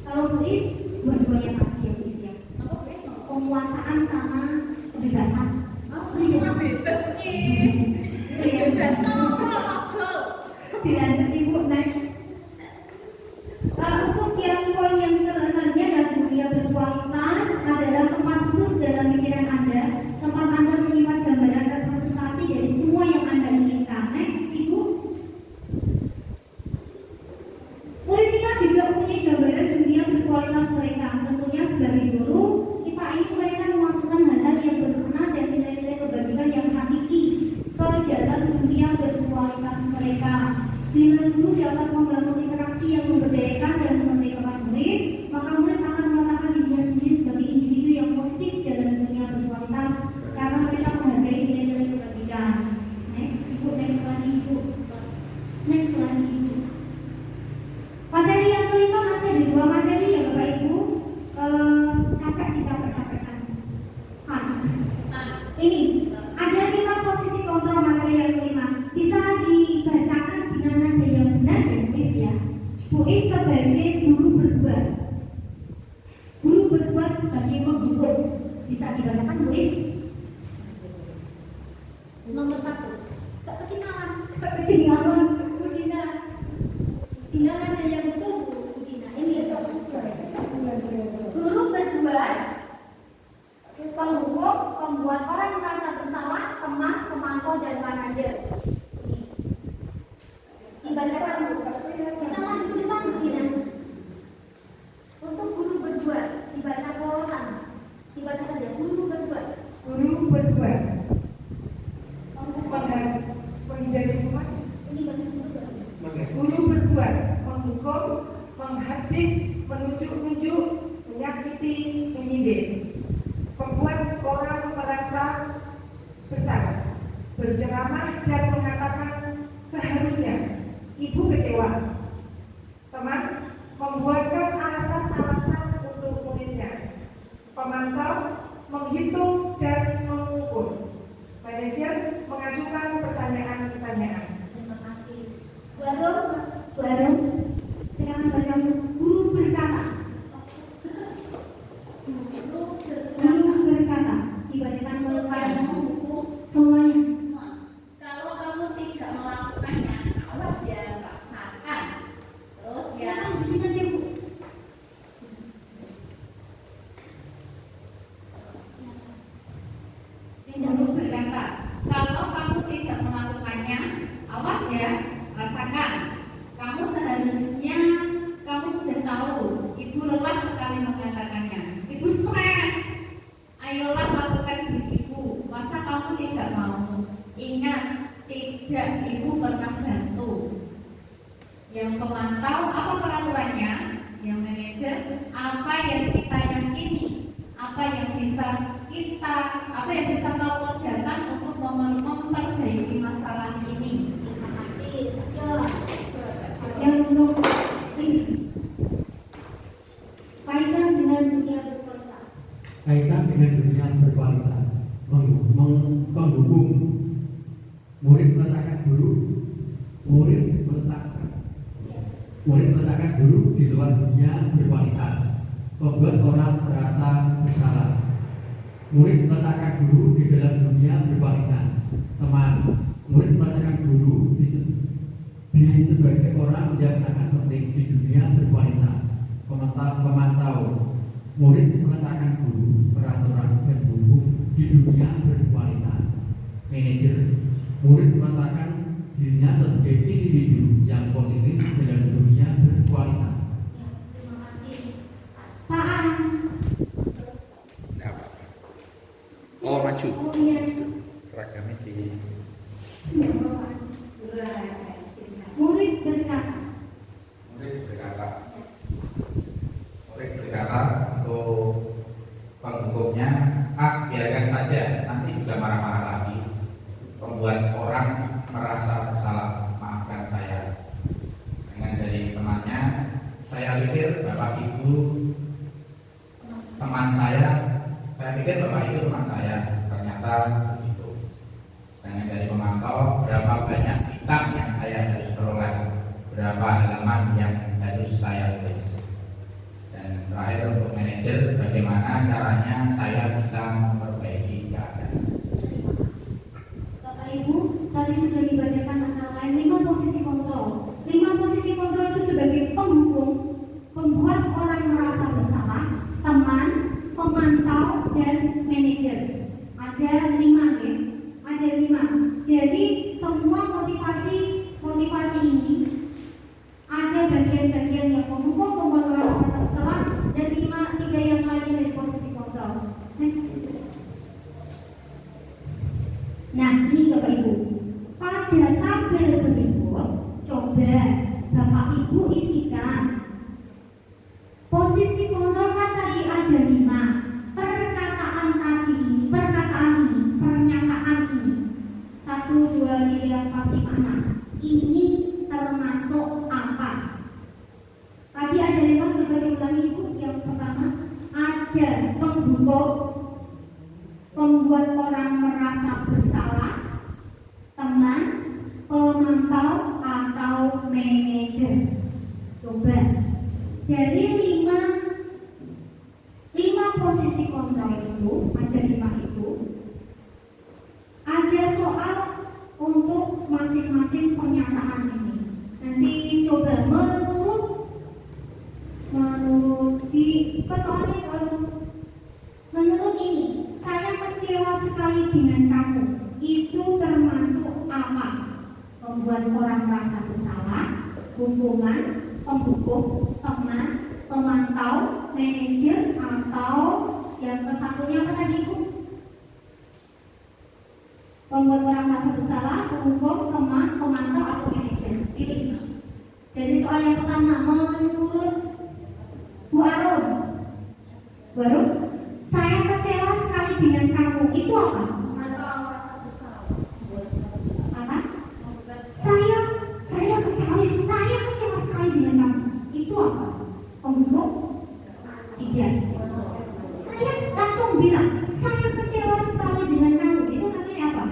Kalau Bu Is, dua-duanya tadi ya Bu Is ya. Penguasaan sama kebebasan. Bebas is. Bebas nol. Dilanjut Ibu next. Untuk yang poin yang terakhirnya dan dunia berkualitas adalah tempat khusus dalam pikiran Anda, tempat Anda menyimpan gambaran representasi dari semua yang Anda inginkan. Next Ibu. Murid kita juga punya gambaran dunia berkualitas mereka. Tentunya sebagai guru, kita ingin mereka memasukkan hal-hal yang berguna dan nilai-nilai kebajikan yang hakiki ke dalam dunia berkualitas mereka. Bila guru dapat membangun interaksi yang memberdayakan dan memerdekakan murid, maka murid akan meletakkan dirinya sendiri sebagai individu yang positif dalam dunia berkualitas karena mereka menghargai nilai-nilai kebajikan. Next Ibu, next lagi Ibu. Next lagi Ibu. Materi yang kelima masih ada 2 materi ya Bapak Ibu. Capek dicapek-capekkan. Ini ada 5 posisi kontrol materi yang kelima. Bisa dibacakan dengan nada yang benar ya, please ya. Bu Is sebagai guru berbuat. Guru berbuat sebagai penghukum. Bisa dibacakan Bu Is? Nomor 1. Ketinggalan. Bu Dina. Tinggalan yang betul Bu Dina. Ini guru berbuat, penghukum, pembuat orang merasa bersalah, teman, pemantau dan manajer. Ini dibacakan Bu. Bisa maju ke depan Bu Dina. Untuk guru berbuat dibaca ke sana. Dibaca saja guru berbuat. Guru berbuat menghindari hukuman. Ini baca berbuat. Guru berbuat menghukum, menghadik, menunjuk-nunjuk, menyakiti, menyindir, membuat orang merasa bersalah, berceramah dan mengatakan seharusnya ibu kecewa. Teman membuatkan alasan-alasan untuk muridnya. Pemantau menghitung dan mengukur. Manajer mengajukan pertanyaan-pertanyaan. Terima kasih. Bu Arum, silakan baca untuk guru berkata. Guru berkata dibacakan ke Yang menghukum semuanya. semua. Kalau kamu tidak melakukannya, awas ya, rasakan. Terus ya, Silakan di sini aja Bu. Guru berkata, kalau kamu tidak melakukannya, awas ya, rasakan. Kamu seharusnya, kamu sudah tahu, ibu lelah sekali mengatakannya. Ibu stres. Ayolah lakukan diri ibu. Masa kamu tidak mau? Ingat, tidak, ibu pernah bantu. Yang pemantau, apa peraturannya? Yang manajer, apa yang kita yakini? Apa yang bisa kau kerjakan untuk memperbaiki masalah ini? terima kasih. Yang untuk ini kaitan dengan dunia Berkualitas. Kaitan dengan dunia berkualitas, penghubung murid meletakkan guru, murid meletakkan guru di luar dunia berkualitas, membuat orang merasa bersalah. Murid meletakkan guru di dalam dunia berkualitas, teman. Murid meletakkan guru di sebagai orang yang sangat penting di dunia berkualitas, pemantau. Murid meletakkan guru, peraturan dan hukum di dunia berkualitas. Manajer, murid meletakkan dirinya sebagai individu yang positif dalam dunia berkualitas. Ya, terima kasih. Pak An. Nah, oh maju. Oh iya. Seragamnya di Enggak apa-apa. Murid berkata. Murid berkata untuk penghukumnya, biarkan saja, nanti juga marah-marah lagi. Membuat orang merasa bersalah, maafkan saya. Dengan dari temannya, saya pikir Bapak Ibu teman saya pikir Bapak Ibu teman saya, ternyata begitu. Dengan dari pemantau, berapa banyak kitab yang saya harus peroleh, berapa halaman yang harus saya tulis. Dan terakhir untuk manajer, bagaimana caranya saya bisa memperbaiki keadaan. Bapak Ibu, tadi sudah dibacakan antara lain 5 posisi kontrol. 5 posisi kontrol itu sebagai penghukum, pembuat orang merasa bersalah, teman, pemantau, dan manajer. Ada 5 ya, ada 5. Jadi semua motivasi ini ada bagian-bagian yang menghukum, pembuat orang merasa bersalah, dan 3 yang lainnya dari posisi kontrol. Next. Nah, ini Bapak Ibu. Pada tabel berikut, coba Bapak Ibu isikan. Posisi kontrol kan tadi ada 5. Perkataan ini, pernyataan ini. 1, 2, 3, 4, 5, 6. Ini termasuk apa? Tadi ada 5, coba diulangi Ibu. Yang pertama, ada penghukum, membuat orang merasa bersalah, teman, pemantau atau manajer. Coba Dari lima posisi kontrol itu, ada 5 itu, ada soal untuk masing-masing pernyataan ini. Nanti coba menurut di persoalannya menurut ini, saya kecewa sekali dengan kamu. Itu termasuk apa? Membuat orang merasa bersalah, hubungan, pembuku, teman, pemantau, manajer, atau yang kesatunya apa tadi Bu? Membuat orang merasa bersalah, pembuku, teman, pemantau, atau manajer. Pilih. Jadi soal yang pertama, menurut Bu Arum, saya kecewa sekali dengan kamu. Itu apa? Apa? Saya kecewa sekali dengan kamu. Itu apa? Pembunuh? Tidak. Saya langsung bilang, saya kecewa sekali dengan kamu. Itu namanya apa?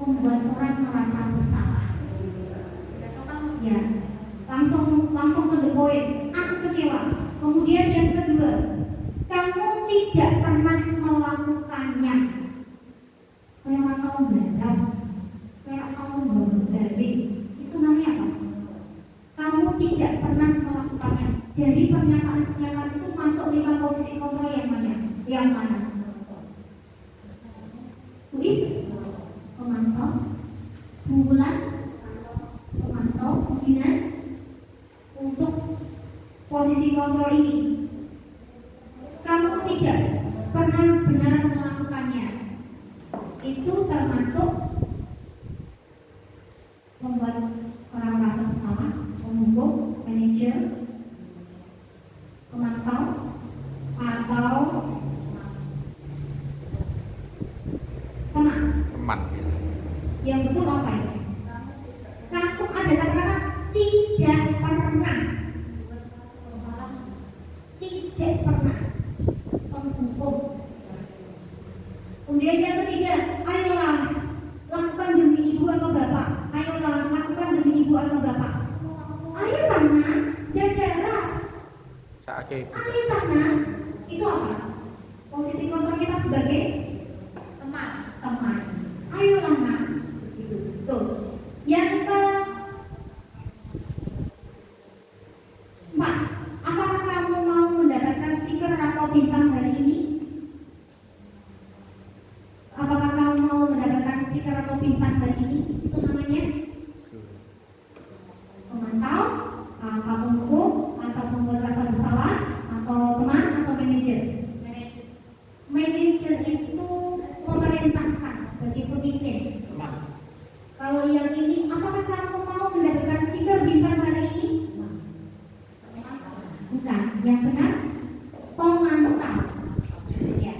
Membuat orang merasa bersalah. Ya, langsung ke the point. Aku kecewa. Kemudian yang kedua, kamu tidak pernah melakukannya. Kayak kamu gandam, kayak kamu berbalik. Itu namanya apa? Kamu tidak pernah melakukannya. Jadi pernyataan itu masuk 5 posisi kontrol yang mana? Yang mana? Tulis, pemantau, bulan, pemantau, Gina. Untuk posisi kontrol ini, kamu tidak pernah benar melakukannya. Itu termasuk membuat orang merasa bersalah, pembunuh, manajer, pemantau, atau teman. Yang betul apa ya? Kamu ada kata-kata tidak pernah. Tidak pernah menghukum. Kemudian yang ketiga, ayolah lakukan demi ibu atau bapak. Ayolah lakukan demi ibu atau bapak. Ayo tanah, dadara. Ayo tanah. Itu apa? Posisi kontrol kita sebagai teman. Ayolah nak. Itu betul. Yang keempat, apakah kamu mau mendapatkan stiker atau bintang hari ini? Apakah kamu mau mendapatkan stiker atau bintang hari ini? Itu namanya pemantau, atau pembuku, atau pembuat rasa bersalah, atau teman, atau manajer. Manajer itu memerintahkan sebagai pemimpin. Kalau yang ini, apakah kamu mau mendapatkan stiker bintang hari ini? Bukan, yang benar pemantau. Ya.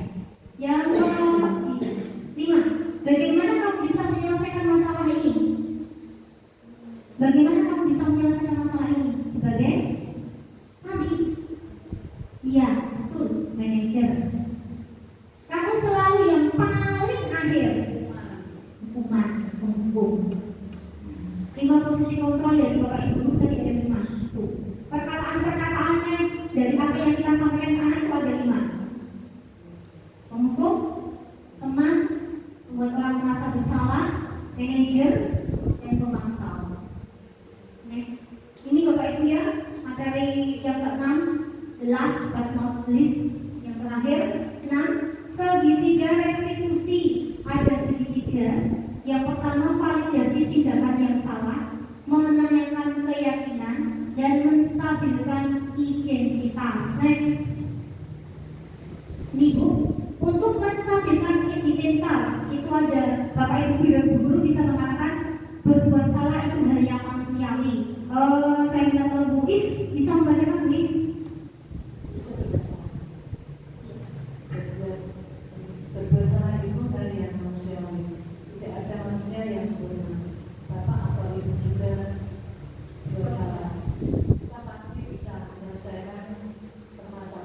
Yang kelima, bagaimana kamu bisa menyelesaikan masalah ini? Bagaimana kamu bisa menyelesaikan masalah ini? Sebagai tadi, iya betul, manajer. Kamu selalu yang paling akhir. Hukuman, penghukum. 5 posisi kontrol dari Bapak Ibu tadi ada 5. Tuh. Perkataan-perkataannya dari apa yang kita sampaikan ke anak itu ada 5. Penghukum, teman, membuat orang merasa bersalah, manajer, dan pemantau. Next, ini Bapak Ibu ya, materi yang ke-6, the last but not least, yang terakhir, 6, segitiga restitusi. Ada segitiga. Yang pertama, validasi tindakan yang salah, menanyakan keyakinan, dan menstabilkan identitas. Next, ini Bu, untuk menstabilkan identitas itu ada Bapak Ibu dan Bu Guru bisa mengatakan berbuat salah itu hal yang manusiawi. Saya minta tolong Bu Is bisa membacakan Bu Is. Berbuat salah itu hal yang manusiawi. Tidak ada manusia yang sempurna. Bapak atau Ibu juga berbuat salah. Kita pasti bisa menyelesaikan permasalahan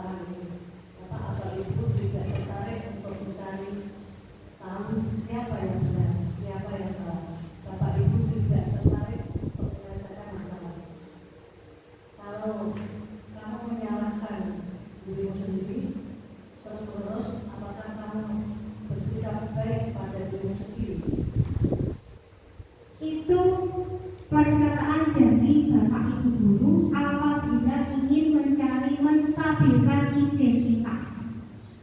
perkataan dari Bapak Ibu guru apabila ingin mencari menstabilkan identitas.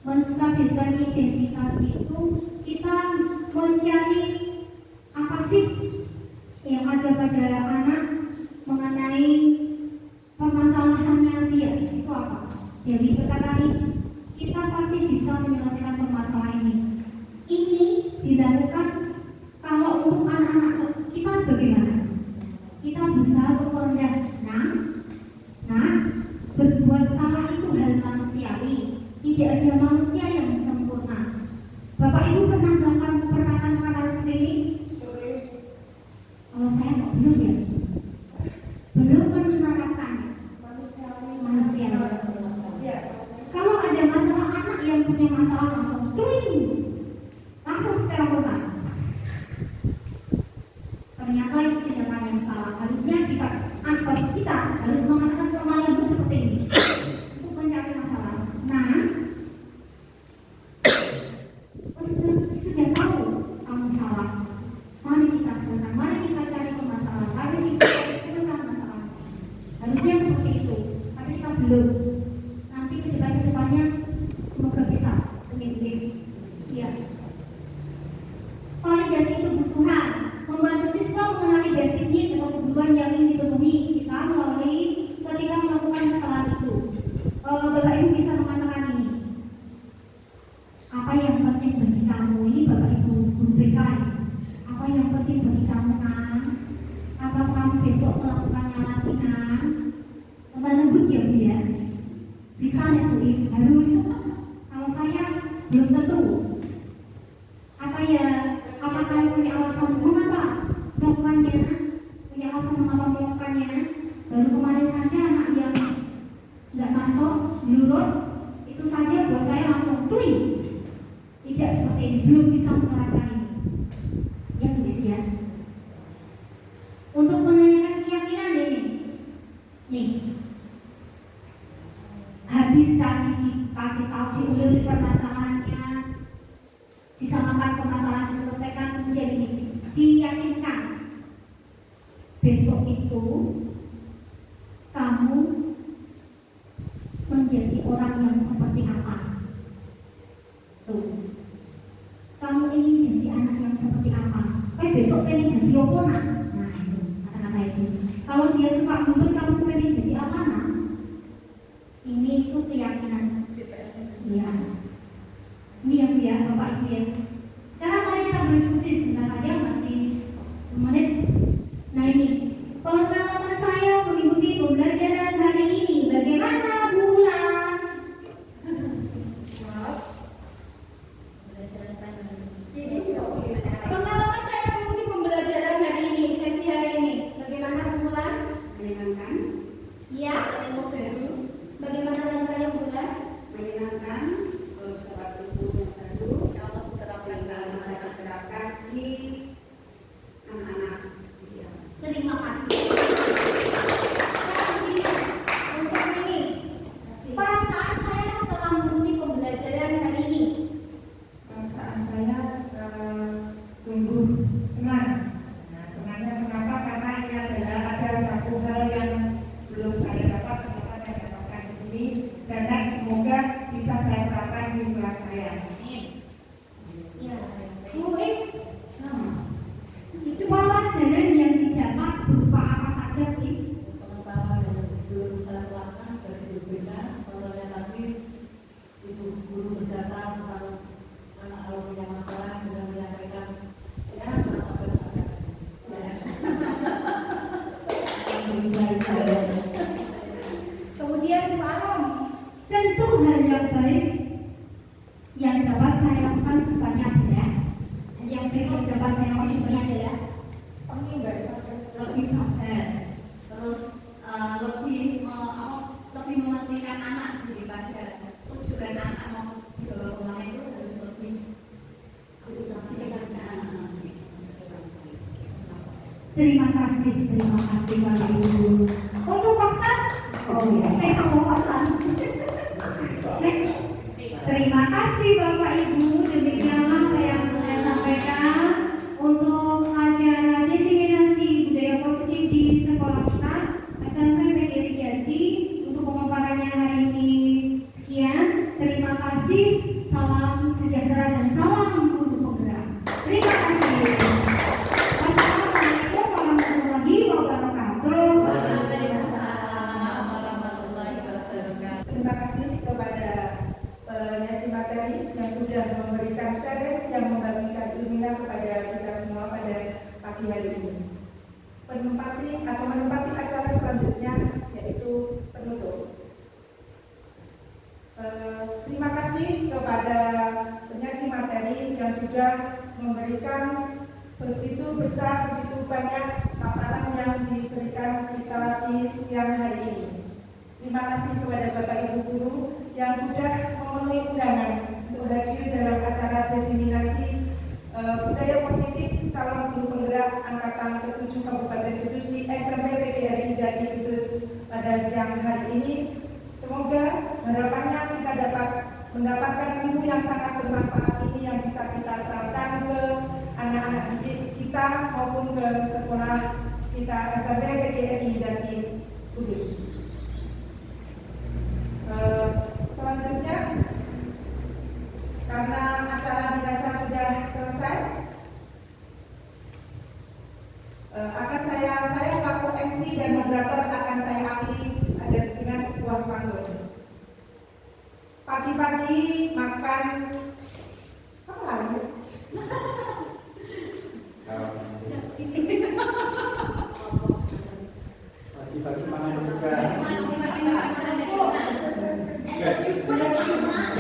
Menstabilkan identitas itu kita mencari apa sih yang ada pada anak mengenai permasalahannya dia, itu apa? Dari perkataan ini kita pasti bisa menyelesaikan permasalahan ini. Ini dilakukan kalau untuk anak-anak kita bagaimana? Kita berusaha untuk merendah. Nah, berbuat salah itu hal manusiawi. Tidak ada manusia yang sempurna. Bapak Ibu pernah melakukan perkataan-perkataan seperti ini? Kalau saya kok belum ya? Belum menerapkan manusia. Kalau ada masalah anak yang punya masalah langsung kling, langsung secara kota. Ternyata itu tindakan yang salah. Harusnya jika kita harus mengatakan permasalahan seperti ini untuk mencari masalah. Nah, sudah tahu kamu salah. Mari kita selesaikan. Mari kita cari permasalahan. Mari kita cari masalah. Harusnya seperti itu. Tapi kita belum. Nanti kedepannya semoga bisa. Ya. Validasi kebutuhan. Membantu siswa mengenali basic need atau kebutuhan yang ingin dipenuhi kita melalui ketika melakukan kesalahan itu. Bapak Ibu bisa mengatakan ini. Apa yang penting bagi kamu? Ini Bapak Ibu guru BK. Apa yang penting bagi kamu kan? Apa kamu besok melakukannya lagi kan? Tambah lembut ya Bu ya. Bisa ya tulis harus. Kalau saya belum tentu. Apa kamu punya alasan mengapa melakukannya? Punya alasan mengapa melakukannya? Baru kemarin saja anak yang nggak masuk, nurut, itu saja buat saya langsung klik. Tidak seperti ini, belum bisa menerapkan ini. Ya tulis ya. Untuk menanyakan keyakinan ini, nih, habis tadi dikasih tahu diulir permasalahannya, disamakan permasalahan diselesaikan, kemudian ini diyakinkan besok itu kamu menjadi orang yang seperti apa. Tuh, kamu ingin jadi anak yang seperti apa? Besok pengen jadi oponan. Nah itu kata-kata itu. Kalau dia suka mulut, kamu pengen jadi apa nak? Ini itu keyakinan. Iya. Ini yang dia Bapak Ibu ya. Sekarang mari kita berdiskusi sebentar saja, masih 2 menit. Nah ini pengalaman saya mengikuti pembelajaran hari ini. Bagaimana Bu Ulan? Pengalaman saya mengikuti pembelajaran hari ini, sesi hari ini. Bagaimana Bulan? Menyenangkan. Iya, ada ilmu baru. Bagaimana dengan Bulan? Menyenangkan, terus dapat ilmu yang baru, sehingga bisa diterapkan di anak-anak. Terima kasih. Sekarang begini, untuk ini, perasaan saya setelah mengikuti pembelajaran hari ini. Perasaan saya tumbuh senang. Nah, senangnya kenapa? Karena ini adalah ada satu hal yang belum saya dapat, ternyata saya dapatkan di sini. Dan next semoga bisa saya terapkan di kelas saya. Ya, tulis. Pelajaran yang didapat berupa apa saja, please? Pengetahuan yang belum saya lakukan sebagai berbeda, contohnya tadi ibu guru berdatang tentang anak kalau punya masalah dengan menyampaikan ya sampai saya Kemudian Bu Arom. Tentu hal yang baik yang dapat saya lakukan banyak adalah hal yang baik yang dapat saya lakukan banyak adalah lebih sabar, terus lebih mementingkan anak daripada tujuan anak mau dibawa kemana itu harus lebih Terima kasih Bapak Ibu. Untuk Paksan, saya mau Paksan. Terima kasih Bapak Ibu. Demikianlah apa yang saya sampaikan untuk acara diseminasi budaya positif besar, begitu banyak paparan yang diberikan kita di siang hari ini. Terima kasih kepada Bapak Ibu Guru yang sudah memenuhi undangan untuk hadir dalam acara diseminasi budaya positif calon guru penggerak angkatan ke-7 Kabupaten Kudus di SMP PGRI Jati Kudus pada siang hari ini. Semoga harapannya kita dapat mendapatkan ilmu yang sangat bermanfaat ini yang bisa kita terapkan ke anak-anak didik kita maupun ke sekolah kita SMP PGRI Jati Kudus. Selanjutnya, karena acara dirasa sudah selesai, akan saya selaku MC dan moderator akan saya akhiri dengan sebuah pantun. Pagi-pagi makan apa lagi? Pagi-pagi makan juga.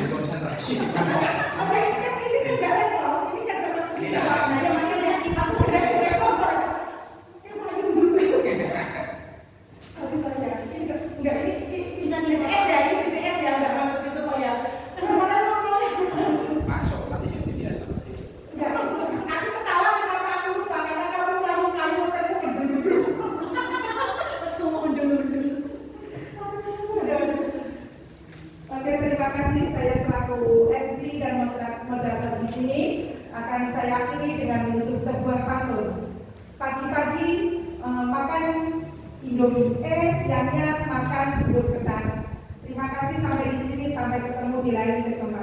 Konsentrasi. Oke, ini kan gak level, ini kan termasuk situasi. Nah, yang makanya aku rekor. Habis saya, ini enggak ini Bisa BTS ya, ini BTS ya, enggak masuk situ kok ya. Kemana ngomongnya? Masuk nanti jadi biasa. Enggak, aku ketawa kenapa aku lupa, karena kamu lalu-lalu tapi berduduk. Oke, terima kasih. Saya selaku MC dan moderator di sini akan saya akhiri dengan menutup sebuah pantun. Pagi-pagi makan Indomie, siangnya makan bubur ketan. Terima kasih sampai di sini, sampai ketemu di lain kesempatan.